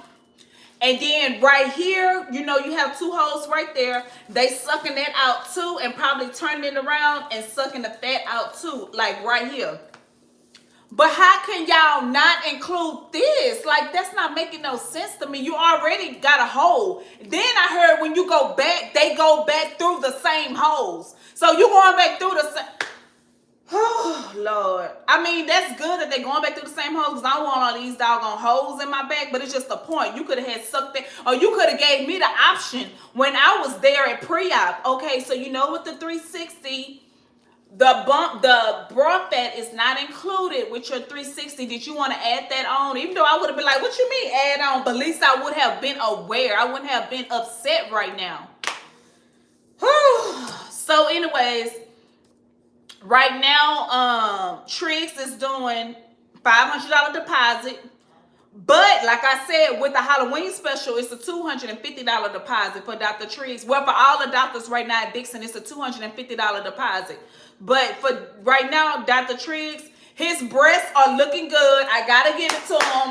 And then right here, you know, you have 2 holes right there. They sucking that out too, and probably turning it around and sucking the fat out too, like right here. But how can y'all not include this? Like, that's not making no sense to me. You already got a hole. Then I heard when you go back, they go back through the same holes. So you going back through the same... Oh, Lord. I mean, that's good that they're going back through the same holes, because I don't want all these doggone holes in my back, but it's just the point. You could have had sucked it, or you could have gave me the option when I was there at pre-op. Okay, so you know with the 360... the bra fat is not included with your 360. Did you want to add that on? Even though I would have been like, what you mean add on? But at least I would have been aware. I wouldn't have been upset right now. So anyways, right now, Trix is doing $500 deposit. But like I said, with the Halloween special, it's a $250 deposit for Dr. Trix. Well, for all the doctors right now at Vixen, it's a $250 deposit. But for right now, Dr. Trix, his breasts are looking good. I gotta give it to him.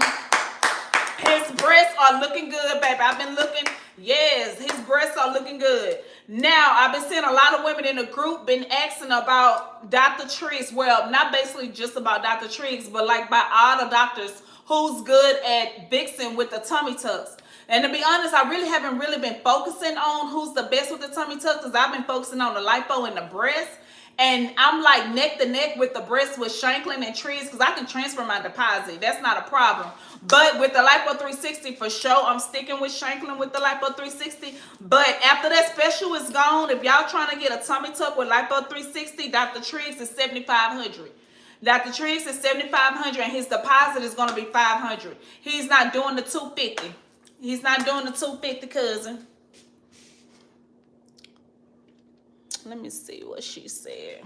His breasts are looking good, baby. I've been looking. Yes, his breasts are looking good. Now, I've been seeing a lot of women in the group been asking about Dr. Trix. Well, not basically just about Dr. Trix, but like by all the doctors who's good at Vixen with the tummy tucks. And to be honest, I really haven't been focusing on who's the best with the tummy tucks, because I've been focusing on the lipo and the breast. And I'm like neck to neck with the breast with Shanklin and Trix, because I can transfer my deposit. That's not a problem. But with the Lipo 360, for sure, I'm sticking with Shanklin with the Lipo 360. But after that special is gone, if y'all trying to get a tummy tuck with Lipo 360, Dr. Trix is $7,500. Dr. Trix is $7,500, and his deposit is going to be $500. He's not doing the $250. He's not doing the $250, cousin. Let me see what she said.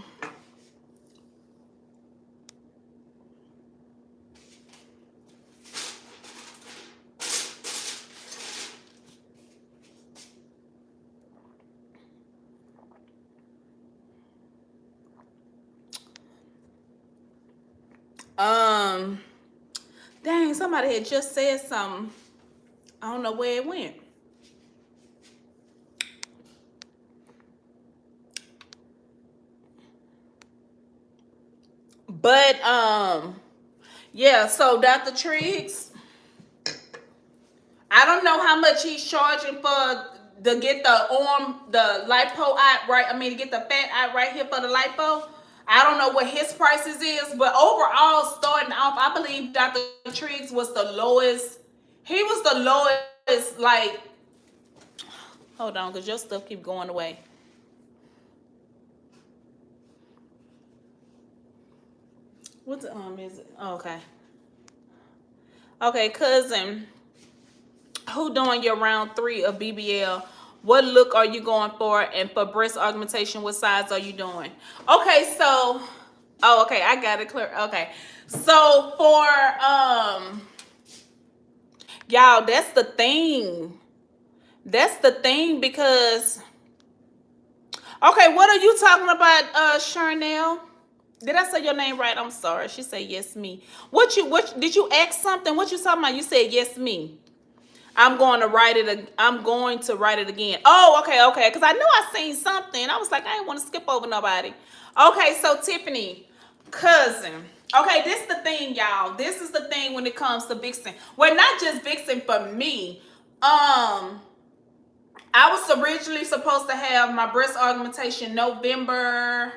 Dang, somebody had just said something. I don't know where it went. But yeah, so Dr. Trix, I don't know how much he's charging for to get the arm, the lipo out right. I mean, to get the fat out right here for the lipo. I don't know what his prices is, but overall, starting off, I believe Dr. Trix was the lowest. He was the lowest, like, Hold on, because your stuff keep going away. What the is it? Oh, okay. Okay, cousin. Who doing your round 3 of BBL? What look are you going for? And for breast augmentation, what size are you doing? Okay, so okay, I got it clear. Okay. So for y'all, that's the thing. That's the thing because okay, what are you talking about, Charnel? Did I say your name right? I'm sorry. She said yes, me. What did you ask something? What you talking about? You said yes, me. I'm going to write it. I'm going to write it again. Oh, okay. Because I knew I seen something. I was like, I didn't want to skip over nobody. Okay, so Tiffany, cousin. Okay, this is the thing, y'all. This is the thing when it comes to Vixen. Well, not just Vixen for me. I was originally supposed to have my breast augmentation November,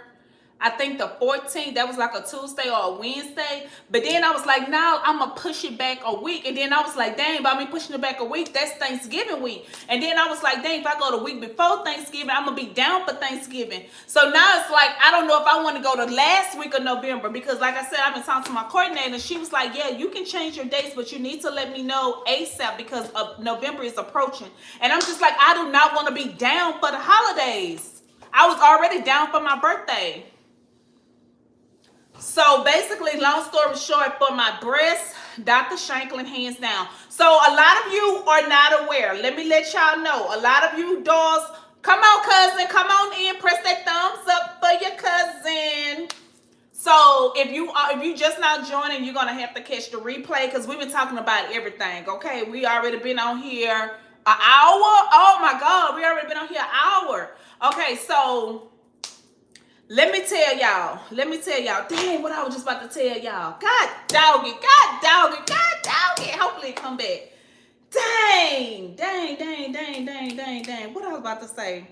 I think the 14th. That was like a Tuesday or a Wednesday. But then I was like, no, I'm going to push it back a week. And then I was like, dang, by me pushing it back a week, that's Thanksgiving week. And then I was like, dang, if I go the week before Thanksgiving, I'm going to be down for Thanksgiving. So now it's like, I don't know if I want to go the last week of November. Because like I said, I've been talking to my coordinator. And she was like, yeah, you can change your dates, but you need to let me know ASAP because November is approaching. And I'm just like, I do not want to be down for the holidays. I was already down for my birthday. So basically, long story short, for my breasts, Dr. Shanklin, hands down. So a lot of you are not aware. Let me let y'all know. A lot of you dolls, come on, cousin, come on in, press that thumbs up for your cousin. So if you just now joining, you're gonna have to catch the replay because we've been talking about everything. Okay, we already been on here an hour. Oh my God, we already been on here an hour. Okay, so. Let me tell y'all. Dang, what I was just about to tell y'all. God dog it. Hopefully it come back. Dang. What I was about to say.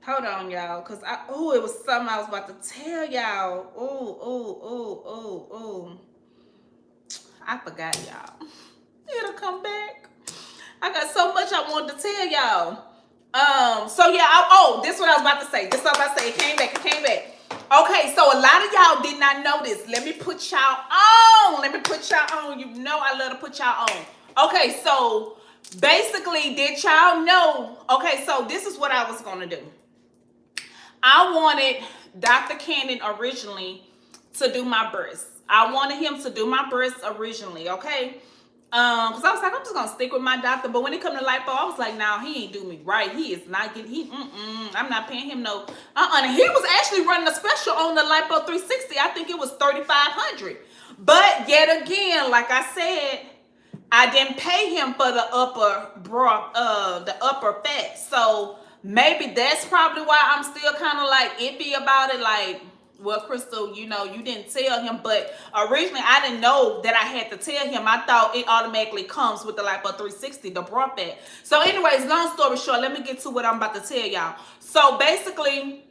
Hold on, y'all. Because it was something I was about to tell y'all. I forgot, y'all. It'll come back. I got so much I wanted to tell y'all. So yeah, this is what I was about to say. This is what I was about to say. It came back. Okay, so a lot of y'all did not know this. Let me put y'all on. You know I love to put y'all on. Okay, so basically, did y'all know? Okay, so this is what I was gonna do. I wanted Dr. Cannon originally to do my breasts. I wanted him to do my breasts originally, okay? Because I was like, I'm just gonna stick with my doctor. But when it come to lipo, I was like, nah, he ain't do me right. He is not getting, I'm not paying him no, And he was actually running a special on the Lipo 360. I think it was $3,500. But yet again, like I said, I didn't pay him for the upper fat. So maybe that's probably why I'm still kind of like iffy about it. Like, well, Krystal, you know, you didn't tell him, but originally I didn't know that I had to tell him. I thought it automatically comes with the Lipo 360, the bra fat. So anyways, long story short, let me get to what I'm about to tell y'all. So basically,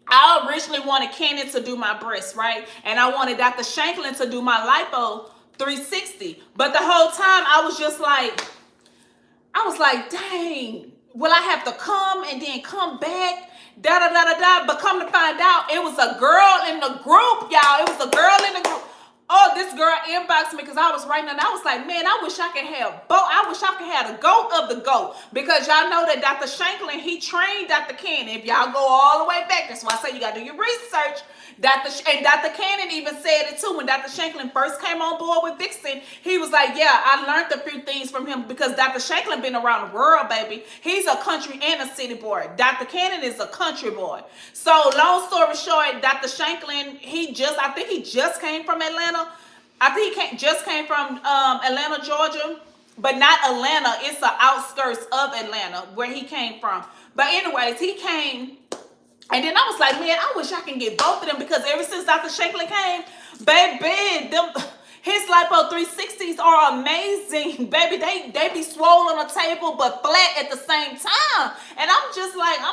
I originally wanted Cannon to do my breasts, right? And I wanted Dr. Shanklin to do my Lipo 360. But the whole time I was like, dang, will I have to come and then come back? But come to find out, it was a girl in the group, y'all. It was a girl in the group. Oh, this girl inboxed me because I was writing and I was like, man, I wish I could have both. I wish I could have the GOAT of the GOAT. Because y'all know that Dr. Shanklin, he trained Dr. Cannon. If y'all go all the way back, that's why I say you got to do your research. Dr. Cannon even said it too. When Dr. Shanklin first came on board with Vixen, he was like, yeah, I learned a few things from him because Dr. Shanklin been around the world, baby. He's a country and a city boy. Dr. Cannon is a country boy. So long story short, Dr. Shanklin, I think he just came from Atlanta. I think he just came from Atlanta, Georgia, but not Atlanta. It's the outskirts of Atlanta where he came from. But anyways, he came. And then I was like, man, I wish I can get both of them because ever since Dr. Shanklin came, baby, his Lipo 360s are amazing. Baby, they be swollen on the table but flat at the same time. And I'm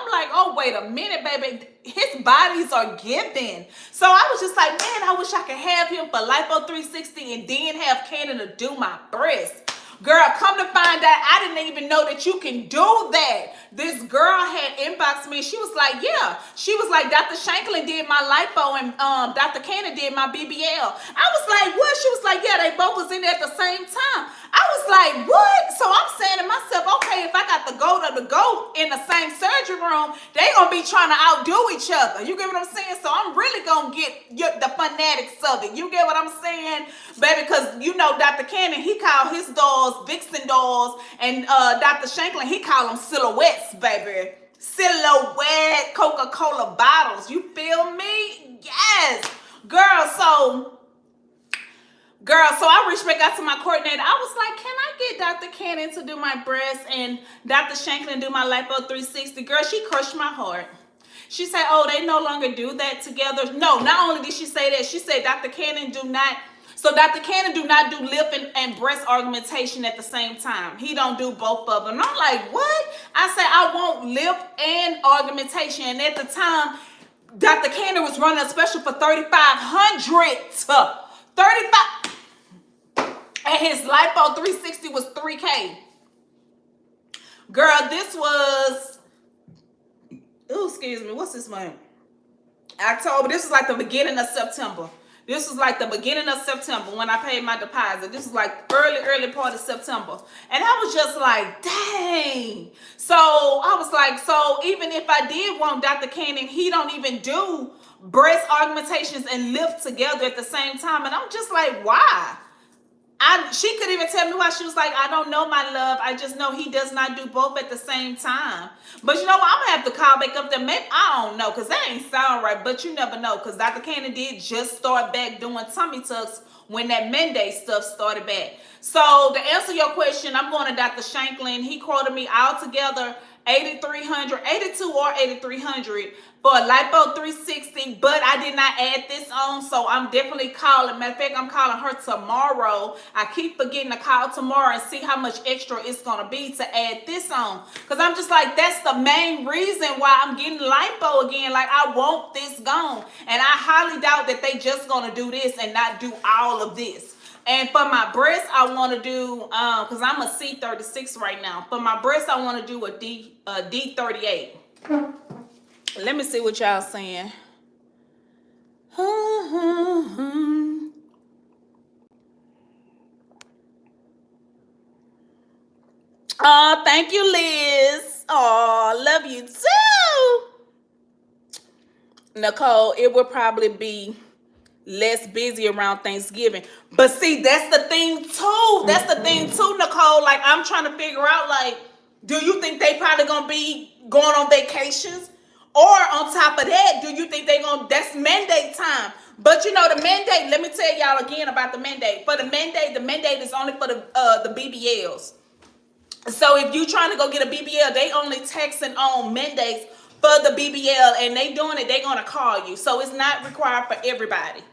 like, oh, wait a minute, baby. His bodies are giving. So I was just like, man, I wish I could have him for Lipo 360 and then have Cannon to do my breasts. Girl, come to find out, I didn't even know that you can do that. This girl had inboxed me. She was like, yeah. She was like, Dr. Shanklin did my lipo and Dr. Cannon did my BBL. I was like, what? She was like, yeah, they both was in there at the same time. I was like, what? So I'm saying to myself, okay, if I got the goat of the goat in the same surgery room, they gonna be trying to outdo each other. You get what I'm saying? So I'm really gonna get the fanatics of it. You get what I'm saying? Baby, because you know Dr. Cannon, he called his dolls Vixen dolls, and Dr. Shanklin, he called them silhouettes, baby. Silhouette Coca-Cola bottles. You feel me? Yes. Girl, so I reached back out to my coordinator. I was like, can I get Dr. Cannon to do my breast and Dr. Shanklin do my lipo 360? Girl, she crushed my heart. She said, oh, they no longer do that together. No, not only did she say that, she said Dr. Cannon do not do lip and breast augmentation at the same time. He don't do both of them. And I'm like, what? I said, I want lip and augmentation. And at the time, Dr. Cannon was running a special for $3,500. 35 and his lipo 360 was $3K. Girl, this was, oh, excuse me, what's this month? October. This was like the beginning of September. This was like the beginning of September when I paid my deposit. This was like early part of September. And I was just like, dang. So I was like, so even if I did want Dr. Cannon, he don't even do breast augmentations and lift together at the same time. And I'm just like, why? She could even tell me why. She was like, I don't know, my love. I just know he does not do both at the same time. But you know what? I'm going to have to call back up there. Maybe, I don't know, because that ain't sound right. But you never know, because Dr. Cannon did just start back doing tummy tucks when that mandate stuff started back. So to answer your question, I'm going to Dr. Shanklin. He quoted me altogether $8,300, $82 or $8,300 for a lipo 360, but I did not add this on, so I'm definitely calling. Matter of fact, I'm calling her tomorrow. I keep forgetting to call tomorrow and see how much extra it's gonna be to add this on, because I'm just like, that's the main reason why I'm getting lipo again. Like, I want this gone, and I highly doubt that they just gonna do this and not do all of this. And for my breast, I want to do, because I'm a C36 right now. For my breast, I want to do a D38. Let me see what y'all saying. Oh, thank you, Liz. Oh, love you too. Nicole, it would probably be less busy around Thanksgiving. But see, that's the thing too. That's the thing too, Nicole. Like, I'm trying to figure out, like, do you think they probably gonna be going on vacations? Or on top of that, do you think they gonna, that's mandate time. But you know, the mandate, let me tell y'all again about the mandate. For the mandate is only for the BBLs. So if you trying to go get a BBL, they only texting on mandates for the BBL, and they doing it, they gonna call you. So it's not required for everybody.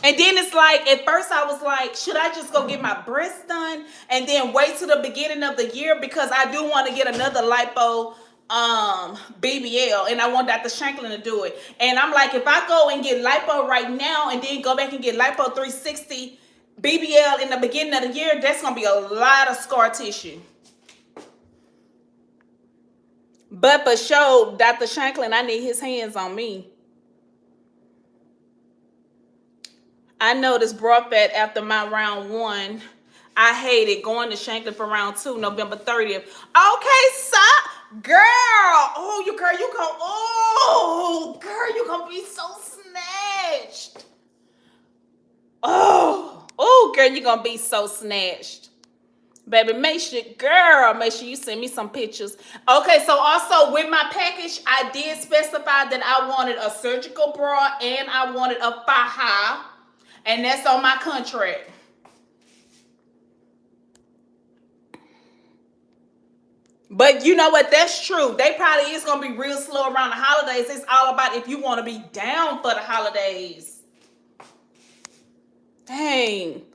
And then it's like, at first I was like, should I just go get my breasts done and then wait till the beginning of the year, because I do want to get another lipo BBL, and I want Dr. Shanklin to do it. And I'm like, if I go and get lipo right now and then go back and get lipo 360 BBL in the beginning of the year, that's gonna be a lot of scar tissue. But for sure, Dr. Shanklin, I need his hands on me. I noticed bra fat after my round 1. I hated going to Shanklin for round 2, November 30th. Okay, girl. Oh, you gonna be so snatched. Oh, girl, you gonna be so snatched. Baby, make sure you send me some pictures. Okay, so also with my package, I did specify that I wanted a surgical bra and I wanted a faja. And that's on my contract. But you know what? That's true. They probably is going to be real slow around the holidays. It's all about if you want to be down for the holidays. Dang.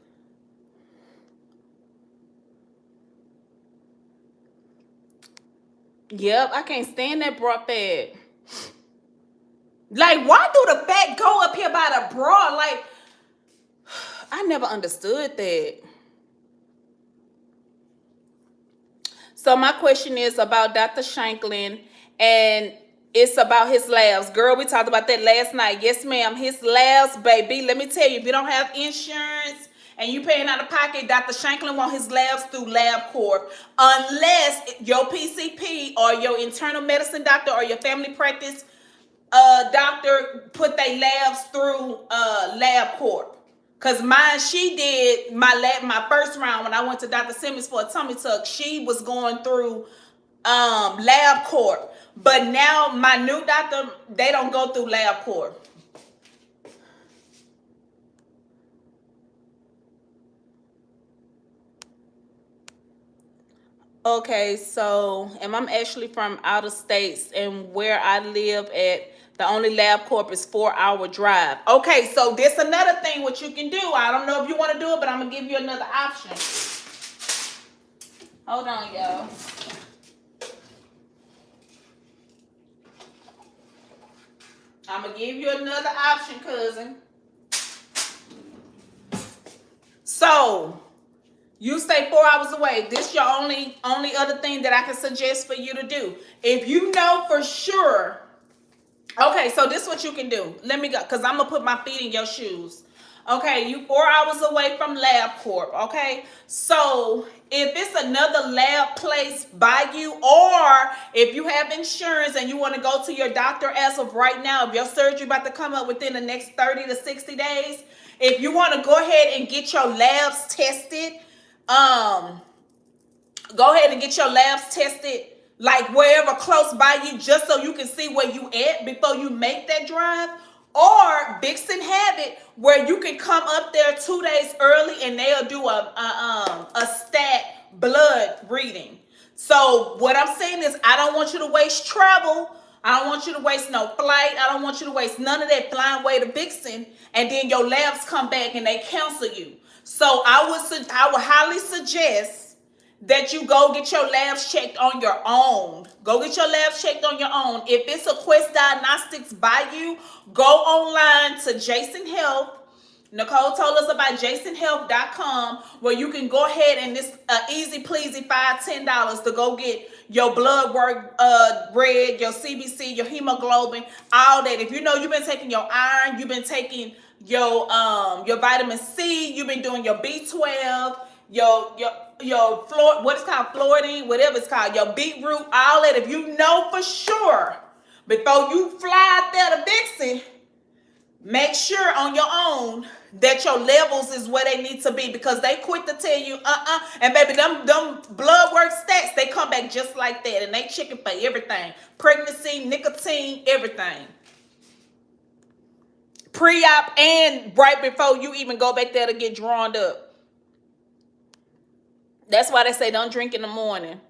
Yep, I can't stand that bra fat. Like, why do the fat go up here by the bra? Like, I never understood that. So my question is about Dr. Shanklin, and it's about his labs. Girl, we talked about that last night. Yes, ma'am. His labs, baby. Let me tell you, if you don't have insurance and you paying out of pocket, Dr. Shanklin want his labs through LabCorp. Unless your PCP or your internal medicine doctor or your family practice doctor put their labs through LabCorp. Cause mine, she did my first round when I went to Dr. Simmons for a tummy tuck. She was going through LabCorp, but now my new doctor, they don't go through LabCorp. Okay, so and I'm actually from out of states, and where I live at, the only LabCorp is 4-hour drive. Okay, so this another thing what you can do. I don't know if you want to do it, but I'm gonna give you another option. Hold on, y'all. I'm gonna give you another option, cousin. So you stay 4 hours away. This your only other thing that I can suggest for you to do. If you know for sure. Okay, so this is what you can do. Let me go, because I'm going to put my feet in your shoes. Okay, you 4 hours away from LabCorp, okay? So if it's another lab place by you, or if you have insurance and you want to go to your doctor as of right now, if your surgery about to come up within the next 30 to 60 days, if you want to go ahead and get your labs tested, go ahead and get your labs tested like wherever close by you, just so you can see where you at before you make that drive. Or Vixen have it where you can come up there 2 days early and they'll do a stat blood reading. So what I'm saying is, I don't want you to waste travel. I don't want you to waste no flight. I don't want you to waste none of that flying way to Vixen and then your labs come back and they cancel you. So I would highly suggest that you go get your labs checked on your own. Go get your labs checked on your own. If it's a Quest Diagnostics by you, go online to Jason Health. Nicole told us about jasonhealth.com, where you can go ahead and this easy pleasy $5-10 to go get your blood work read, your CBC, your hemoglobin, all that. If you know you've been taking your iron, you've been taking your vitamin C, you've been doing your B12, your what is called fluorine, whatever it's called, your beetroot, all that. If you know for sure before you fly out there to Vixen, make sure on your own that your levels is where they need to be, because they quick to tell you and baby, them blood work stats, they come back just like that, and they checking for everything: pregnancy, nicotine, everything, pre-op and right before you even go back there to get drawn up. That's why they say don't drink in the morning.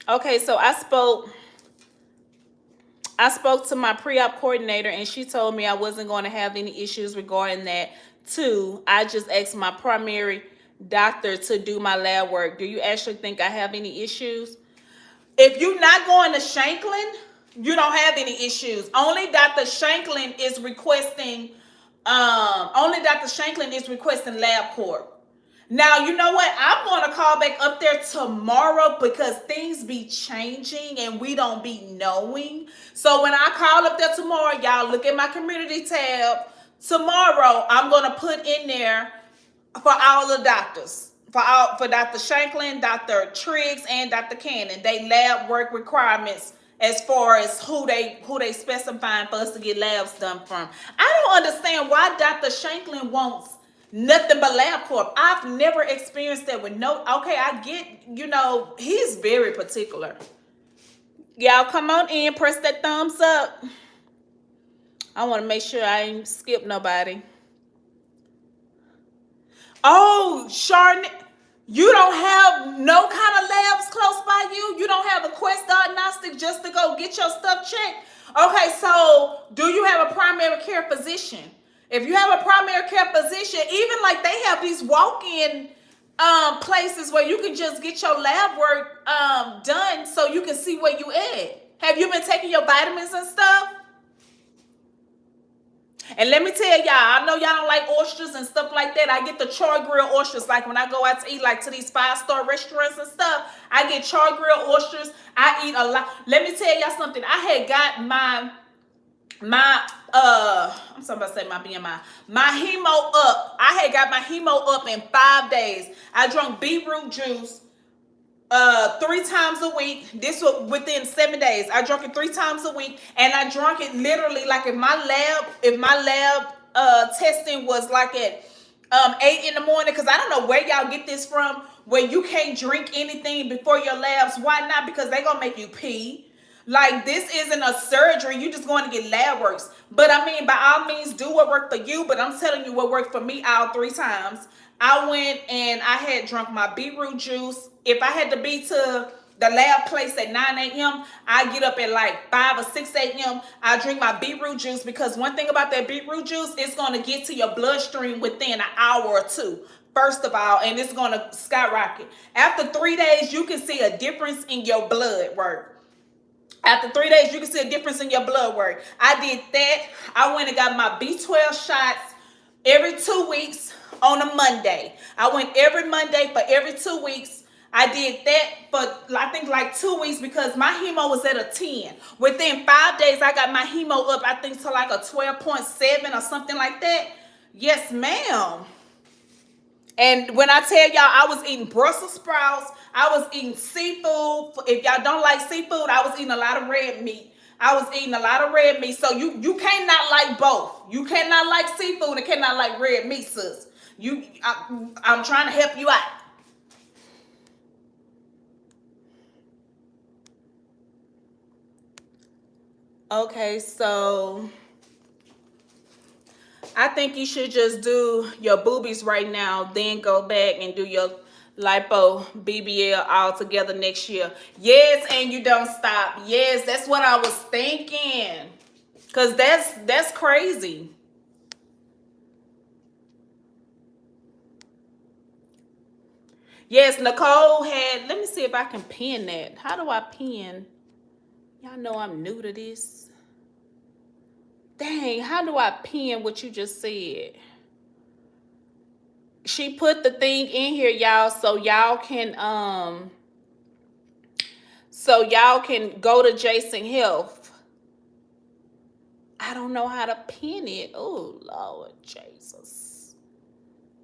Okay, so I spoke to my pre-op coordinator, and she told me I wasn't going to have any issues regarding that too. I just asked my primary doctor to do my lab work. Do you actually think I have any issues? If you're not going to Shanklin, you don't have any issues. Only Dr. Shanklin is requesting LabCorp. Now, you know what? I'm going to call back up there tomorrow, because things be changing and we don't be knowing. So when I call up there tomorrow, y'all look at my community tab. Tomorrow, I'm going to put in there for all the doctors. For Dr. Shanklin, Dr. Triggs, and Dr. Cannon. They lab work requirements as far as who they specifying for us to get labs done from. I don't understand why Dr. Shanklin wants nothing but LabCorp. I've never experienced that with no. Okay, I get, he's very particular. Y'all come on in, press that thumbs up. I want to make sure I ain't skip nobody. Oh, Charn, you don't have no kind of labs close by you? You don't have a Quest Diagnostic just to go get your stuff checked? Okay, so do you have a primary care physician? If you have a primary care physician, even like they have these walk-in places where you can just get your lab work done so you can see where you at. Have you been taking your vitamins and stuff? And let me tell y'all, I know y'all don't like oysters and stuff like that. I get the char grill oysters. Like when I go out to eat, like to these 5-star restaurants and stuff, I get char grill oysters. I eat a lot. Let me tell y'all something. I had got I'm sorry about to say my BMI. My hemo up. I had got my hemo up in 5 days. I drank beetroot juice 3 times a week. This was within 7 days. I drank it 3 times a week, and I drank it literally like if my lab testing was like at 8 in the morning, because I don't know where y'all get this from, where you can't drink anything before your labs. Why not? Because they gonna make you pee. Like, this isn't a surgery. You just going to get lab works. But I mean, by all means, do what worked for you. But I'm telling you what worked for me all 3 times. I went and I had drunk my beetroot juice. If I had to be to the lab place at 9 a.m., I get up at like 5 or 6 a.m. I drink my beetroot juice, because one thing about that beetroot juice, it's going to get to your bloodstream within an hour or 2. First of all, and it's going to skyrocket. After 3 days, you can see a difference in your blood work. After 3 days, you can see a difference in your blood work. I did that. I went and got my B12 shots every 2 weeks on a Monday. I went every Monday for every 2 weeks. I did that for, I think, like 2 weeks, because my hemo was at a 10. Within 5 days, I got my hemo up, I think, to like a 12.7 or something like that. Yes, ma'am. And when I tell y'all, I was eating Brussels sprouts, I was eating seafood. If y'all don't like seafood, I was eating a lot of red meat. I was eating a lot of red meat. So you cannot like both. You cannot like seafood and cannot like red meat, sis. I'm trying to help you out. Okay, so I think you should just do your boobies right now, then go back and do your lipo BBL all together next year. Yes, and you don't stop. Yes, that's what I was thinking. Cause that's crazy. Yes, Nicole had, let me see if I can pin that. How do I pin? Y'all know I'm new to this. Dang, how do I pin what you just said? She put the thing in here, y'all, so y'all can go to Jason Health. I don't know how to pin it. Oh, Lord Jesus.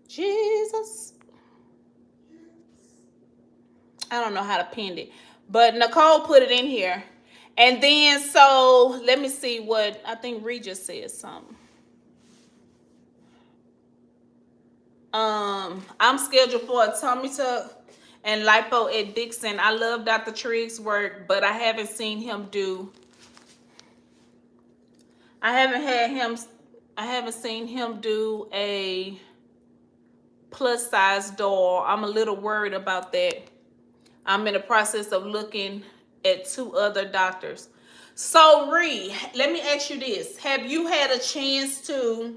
Jesus. I don't know how to pin it. But Nicole put it in here. And then, so, let me see what, I think Regis said something. I'm scheduled for a Tummytuck and Lipo at Vixen. I love Dr. Triggs' work, but I haven't seen him do, I haven't seen him do a plus size doll. I'm a little worried about that. I'm in the process of looking at 2 other doctors. So, Ree, let me ask you this. Have you had a chance to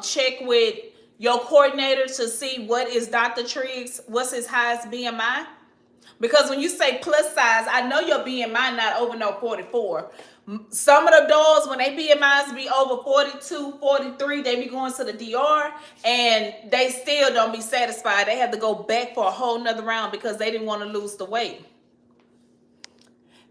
check with your coordinator to see what is Dr. Triggs, what's his highest BMI? Because when you say plus size, I know your BMI not over no 44. Some of the dolls, when they BMIs be over 42, 43, they be going to the DR and they still don't be satisfied. They have to go back for a whole nother round because they didn't want to lose the weight.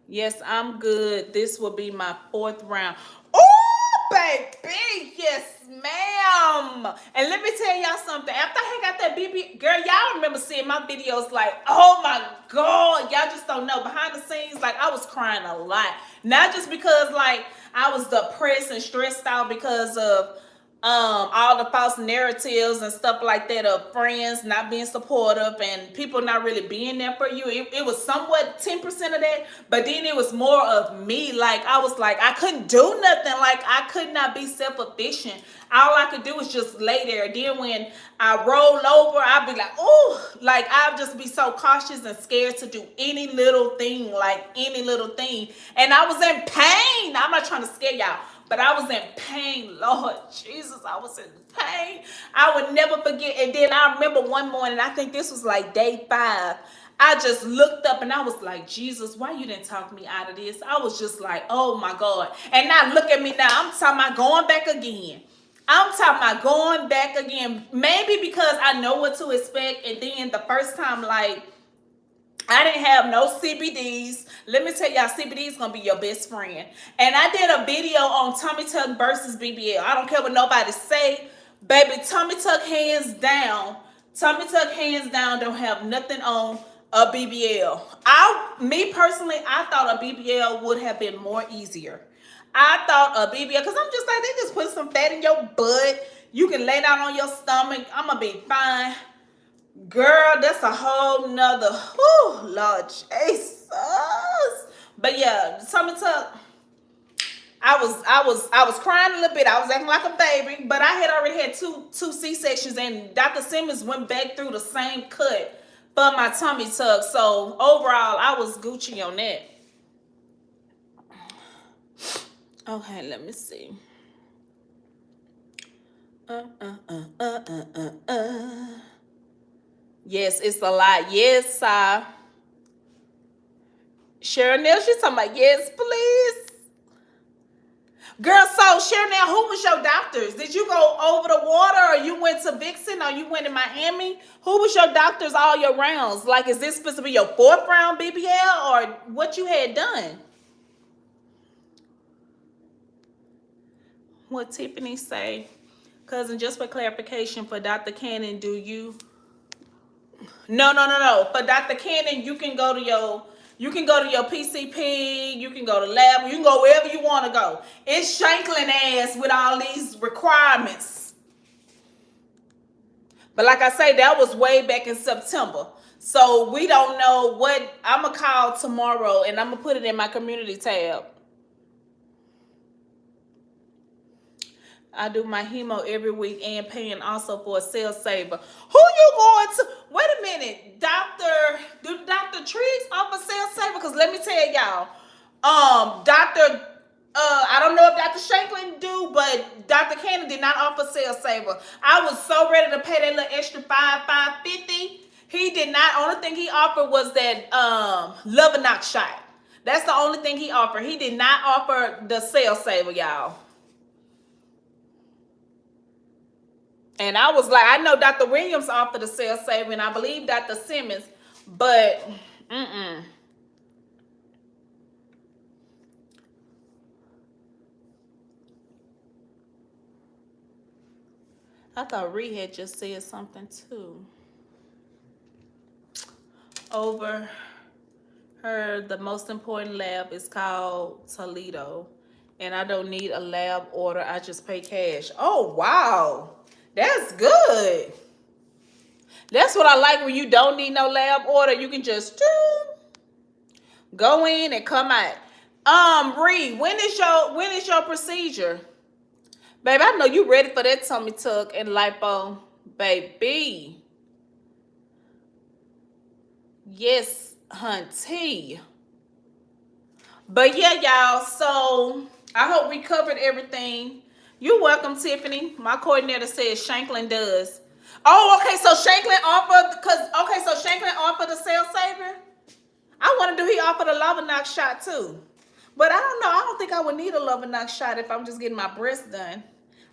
Yes, I'm good. This will be my 4th round. Oh, baby. Yes, ma'am. And let me tell y'all something. After I got that BB, girl, y'all remember seeing my videos like, oh my God. Y'all just don't know. Behind the scenes, like, I was crying a lot. Not just because, like, I was depressed and stressed out because of all the false narratives and stuff like that of friends not being supportive and people not really being there for you. It was somewhat 10% of that, but then it was more of me. Like, I was like, I couldn't do nothing. Like, I could not be self-efficient. All I could do was just lay there. Then when I roll over, I'd be like, oh, like, I'd just be so cautious and scared to do any little thing, like any little thing. And I was in pain. I'm not trying to scare y'all, but I was in pain. Lord Jesus, I was in pain. I would never forget. And then I remember one morning, I think this was like day 5. I just looked up and I was like, Jesus, why you didn't talk me out of this? I was just like, oh my God. And now look at me now. I'm talking about going back again. I'm talking about going back again. Maybe because I know what to expect. And then the first time, like, I didn't have no CBDs. Let me tell y'all, CBD is going to be your best friend. And I did a video on Tummytuck versus BBL. I don't care what nobody say. Baby, Tummytuck hands down. Tummytuck hands down don't have nothing on a BBL. Me personally, I thought a BBL would have been more easier. I thought a BBL, because I'm just like, they just put some fat in your butt. You can lay down on your stomach. I'm going to be fine. Girl, that's a whole nother, whew, Lord Jesus. But yeah, Tummytuck, I was crying a little bit. I was acting like a baby, but I had already had two C-sections, and Dr. Simmons went back through the same cut for my Tummytuck. So overall, I was Gucci on that. Okay, let me see. Yes, it's a lot. Yes, Chanel, she's talking about yes, please. Girl, so Chanel, who was your doctors? Did you go over the water, or you went to Vixen, or you went to Miami? Who was your doctors all your rounds? Like, is this supposed to be your 4th round BBL, or what you had done? What Tiffany say? Cousin, just for clarification, for Dr. Cannon, do you... No. For Dr. Cannon, you can go to your PCP, you can go to lab, you can go wherever you want to go. It's Shanklin ass with all these requirements. But like I say, that was way back in September. So we don't know what I'm going to call tomorrow, and I'm going to put it in my community tab. I do my hemo every week and paying also for a cell saver. Who you going to? Wait a minute. Do Dr. Triggs offer cell saver? Because let me tell y'all, I don't know if Dr. Shanklin do, but Dr. Cannon did not offer cell saver. I was so ready to pay that little extra $5.50. He did not. Only thing he offered was that Lovenox shot. That's the only thing he offered. He did not offer the cell saver, y'all. And I was like, I know Dr. Williams offered the cell saver, and I believe Dr. Simmons, but I thought Ree had just said something too. Over her, the most important lab is called Toledo, and I don't need a lab order. I just pay cash. Oh, wow. That's good. That's what I like, when you don't need no lab order. You can just go in and come out. Bree, when is your procedure? Babe, I know you ready for that Tummytuck and Lipo, baby. Yes, hunty. But yeah, y'all, so I hope we covered everything. You're welcome, Tiffany. My coordinator says Shanklin does. Oh, okay, so Shanklin offered, so Shanklin offered the cell saver? I wonder, do he offer the Lovenox shot too? But I don't know. I don't think I would need a Lovenox shot if I'm just getting my breasts done.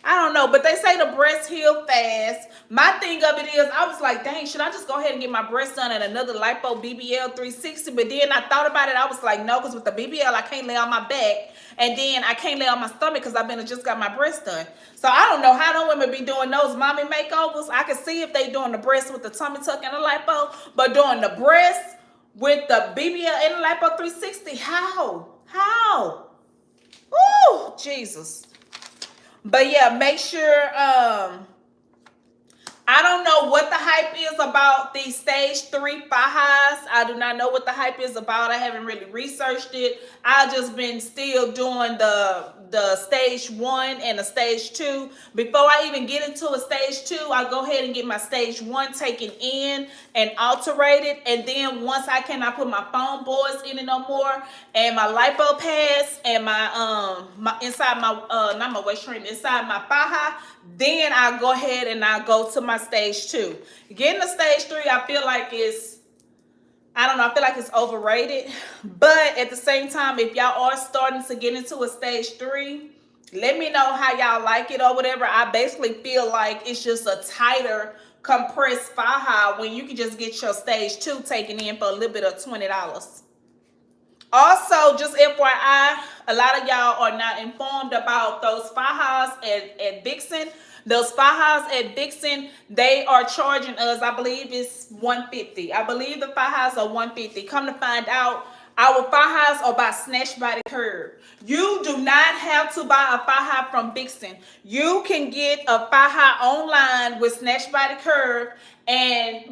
I don't know, but they say the breasts heal fast. My thing of it is, I was like, dang, should I just go ahead and get my breasts done at another Lipo BBL 360? But then I thought about it. I was like, no, because with the BBL, I can't lay on my back. And then I can't lay on my stomach because I've just got my breasts done. So I don't know how them women be doing those mommy makeovers. I can see if they doing the breasts with the Tummytuck and the Lipo, but doing the breasts with the BBL and the Lipo 360, how? Ooh, Jesus. But yeah, make sure, I don't know what the hype is about these stage 3 fajas. I do not know what the hype is about. I haven't really researched it. I've just been still doing the stage 1 and the stage 2. Before I even get into a stage 2, I go ahead and get my stage 1 taken in and alterated. And then once I cannot put my foam boards in it no more, and my lipo pads and my inside my not my waist trainer, inside my faja, then I go ahead and I go to my stage 2. Getting to stage 3, I feel like it's I don't know, I feel like it's overrated. But at the same time, if y'all are starting to get into a stage 3, let me know how y'all like it or whatever. I basically feel like it's just a tighter compressed faja when you can just get your stage 2 taken in for a little bit of $20. Also, just FYI, a lot of y'all are not informed about those fajas at Vixen. Those fajas at Vixen, they are charging us, I believe it's $150. I believe the fajas are $150. Come to find out, our fajas are by Snatch by the Curve. You do not have to buy a faja from Vixen. You can get a faja online with Snatch by the Curve,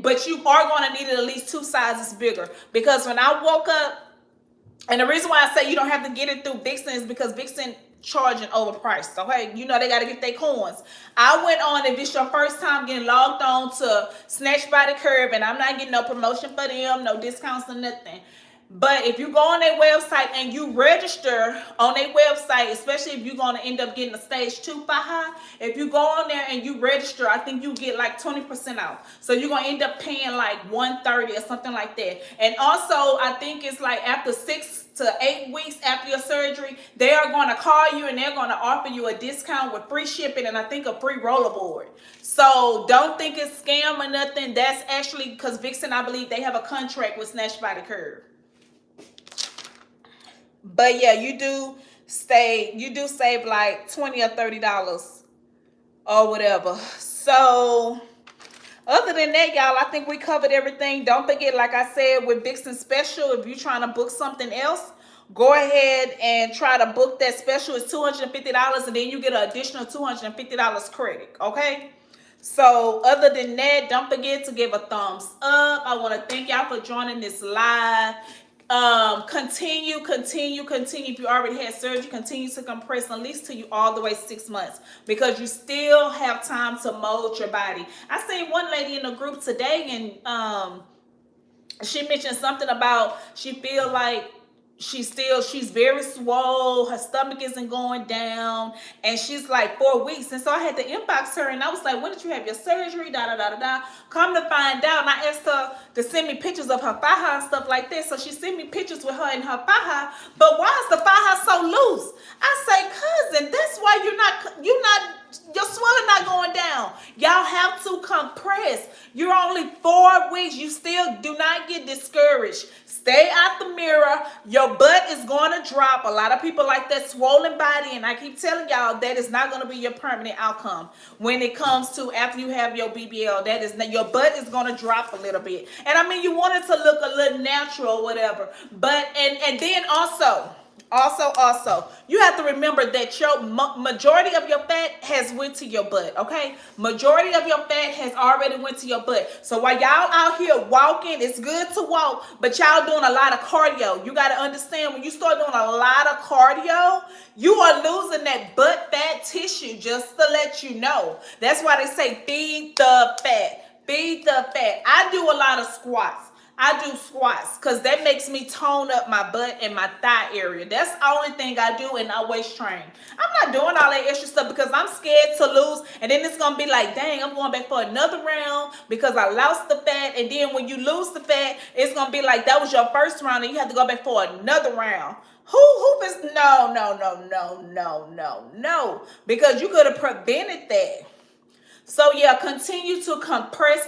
but you are going to need it at least 2 sizes bigger. Because when I woke up, and the reason why I say you don't have to get it through Vixen is because Vixen charging overpriced. Okay, you know they got to get their coins. I went on, if it's your first time getting logged on to Snatch by the Curve, and I'm not getting no promotion for them, no discounts or nothing. But if you go on their website and you register on their website, especially if you're going to end up getting a stage 2 faja, if you go on there and you register, I think you get like 20% off. So you're going to end up paying like $130 or something like that. And also, I think it's like after 6 to 8 weeks after your surgery, they are going to call you and they're going to offer you a discount with free shipping and I think a free rollerboard. So don't think it's scam or nothing. That's actually because Vixen, I believe they have a contract with Snatch by the Curve. But yeah, you do save like $20 or $30 or whatever. So other than that, y'all, I think we covered everything. Don't forget, like I said, with Vixen Special, if you're trying to book something else, go ahead and try to book that special. It's $250 and then you get an additional $250 credit, okay? So other than that, don't forget to give a thumbs up. I want to thank y'all for joining this live. Continue. If you already had surgery, continue to compress at least till you all the way 6 months because you still have time to mold your body. I seen one lady in the group today and she mentioned something about she feel like she's very swole, her stomach isn't going down, and she's like 4 weeks. And so I had to inbox her and I was like, when did you have your surgery? Come to find out, and I asked her to send me pictures of her faja and stuff like that. So she sent me pictures with her and her faja. But why is the faja so loose? I say, cousin, that's why your swelling not going down. Y'all have to compress. You're only 4 weeks. You still do not get discouraged. Stay out the mirror. Your butt is going to drop. A lot of people like that swollen body, and I keep telling y'all that is not going to be your permanent outcome when it comes to after you have your BBL. That is not, your butt is going to drop a little bit. And I mean, you want it to look a little natural or whatever. But and then also, you have to remember that your majority of your fat has went to your butt, okay? Majority of your fat has already went to your butt. So while y'all out here walking, it's good to walk, but y'all doing a lot of cardio. You got to understand, when you start doing a lot of cardio, you are losing that butt fat tissue, just to let you know. That's why they say feed the fat. Feed the fat. I do a lot of squats. I do squats because that makes me tone up my butt and my thigh area. That's the only thing I do, and I waist train. I'm not doing all that extra stuff because I'm scared to lose, and then it's going to be like, dang, I'm going back for another round because I lost the fat, and then when you lose the fat, it's going to be like that was your first round, and you have to go back for another round. Who is, no, because you could have prevented that. So yeah, continue to compress.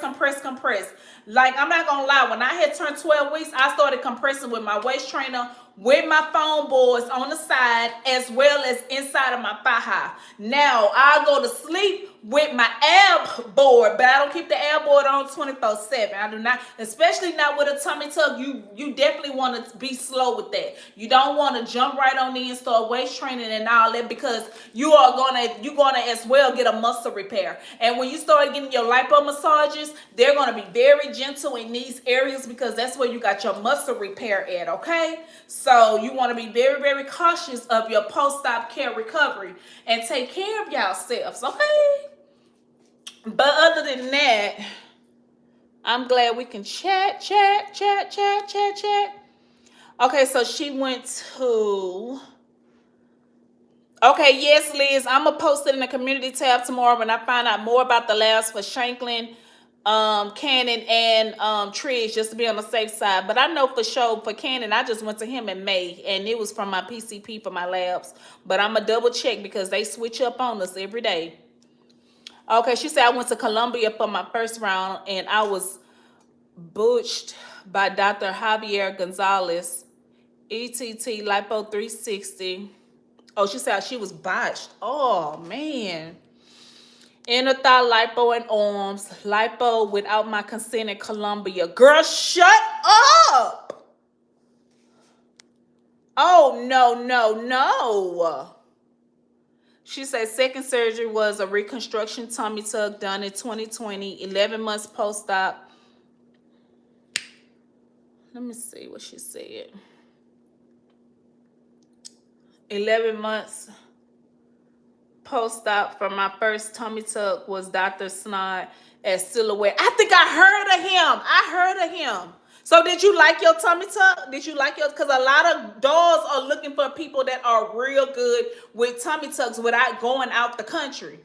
Like, I'm not gonna lie, when I had turned 12 weeks, I started compressing with my waist trainer, with my foam boards on the side, as well as inside of my faja. Now, I go to sleep with my ab board, but I don't keep the ab board on 24/7. I do not, especially not with a tummy tuck. You definitely want to be slow with that. You don't want to jump right on in and start waist training and all that, because you're gonna as well get a muscle repair. And when you start getting your lipo massages, they're gonna be very gentle in these areas because that's where you got your muscle repair at, okay? So you want to be very, very cautious of your post-op care recovery and take care of yourselves, okay? But other than that, I'm glad we can chat. Okay, so she went to... Okay, yes, Liz, I'm going to post it in the community tab tomorrow when I find out more about the labs for Shanklin. Cannon and Trish, just to be on the safe side. But I know for sure for Cannon, I just went to him in May, and it was from my PCP for my labs. But I'm going to double check because they switch up on us every day. Okay, she said I went to Columbia for my first round, and I was butched by Dr. Javier Gonzalez, ETT Lipo 360. Oh, she said she was botched. Oh, man. Inner thigh lipo and arms. Lipo without my consent in Colombia. Girl, shut up. Oh, no. She said second surgery was a reconstruction tummy tuck done in 2020. 11 months post-op. Let me see what she said. 11 months post-op for my first tummy tuck was Dr. Snod at Silhouette. I think I heard of him. So did you like your tummy tuck? Did you like your, because a lot of dolls are looking for people that are real good with tummy tucks without going out the country.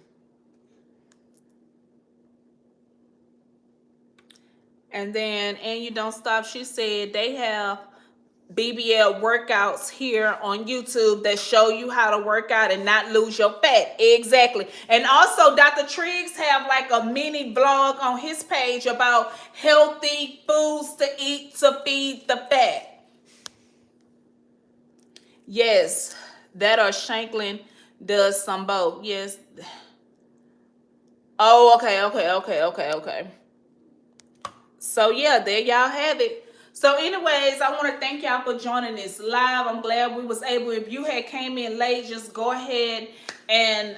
And then, and you don't stop, she said they have BBL workouts here on YouTube that show you how to work out and not lose your fat. Exactly. And also Dr. Triggs have like a mini vlog on his page about healthy foods to eat to feed the fat. Yes, that or Shanklin does some both. Yes. Oh, okay. So yeah, there y'all have it. So anyways, I want to thank y'all for joining this live. I'm glad we was able, if you had came in late, just go ahead and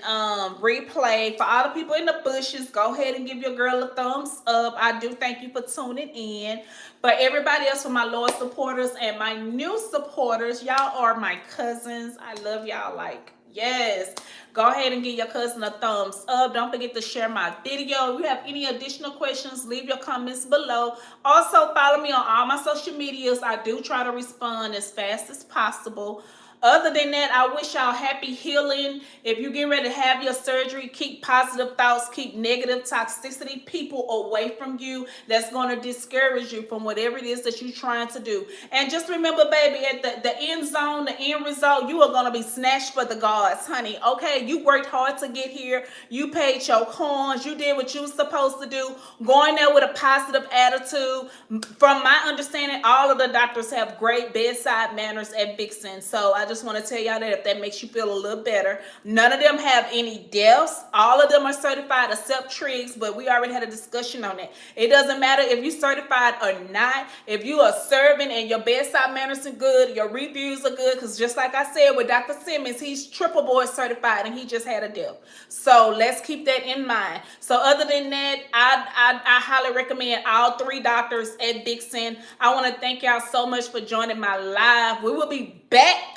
replay. For all the people in the bushes, go ahead and give your girl a thumbs up. I do thank you for tuning in. For everybody else, for my loyal supporters and my new supporters, y'all are my cousins. I love y'all like, yes. Go ahead and give your cousin a thumbs up. Don't forget to share my video. If you have any additional questions, leave your comments below. Also, follow me on all my social medias. I do try to respond as fast as possible. Other than that, I wish y'all happy healing. If you're getting ready to have your surgery, keep positive thoughts, keep negative toxicity people away from you that's going to discourage you from whatever it is that you're trying to do. And just remember, baby, at the end zone, the end result, you are going to be snatched for the gods, honey. Okay, you worked hard to get here. You paid your coins. You did what you were supposed to do. Going there with a positive attitude. From my understanding, all of the doctors have great bedside manners at Vixen. So I just want to tell y'all that if that makes you feel a little better. None of them have any deaths. All of them are certified except Triggs, but we already had a discussion on that. It doesn't matter if you're certified or not. If you are serving and your bedside manners are good, your reviews are good, because just like I said with Dr. Simmons, he's triple board certified and he just had a death. So let's keep that in mind. So other than that, I highly recommend all three doctors at Vixen. I want to thank y'all so much for joining my live. We will be back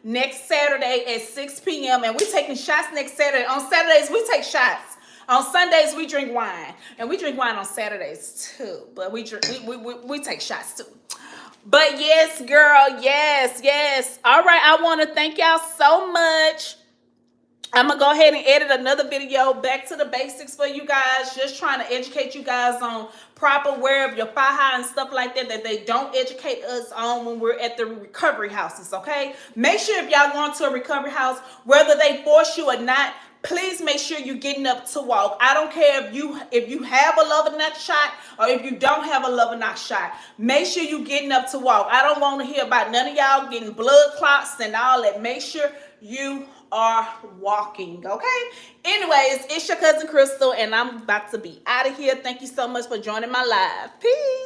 next Saturday at 6 p.m. and we're taking shots next Saturday. On Saturdays, we take shots. On Sundays, we drink wine. And we drink wine on Saturdays, too. But we take shots, too. But yes, girl, yes. All right, I want to thank y'all so much. I'm going to go ahead and edit another video, back to the basics for you guys. Just trying to educate you guys on proper wear of your faja and stuff like that they don't educate us on when we're at the recovery houses, okay? Make sure if y'all going to a recovery house, whether they force you or not, please make sure you're getting up to walk. I don't care if you have a Lovenock shot or if you don't have a Lovenock shot. Make sure you're getting up to walk. I don't want to hear about none of y'all getting blood clots and all that. Make sure you are walking, okay? Anyways, it's your cousin Krystal, and I'm about to be out of here. Thank you so much for joining my live. Peace.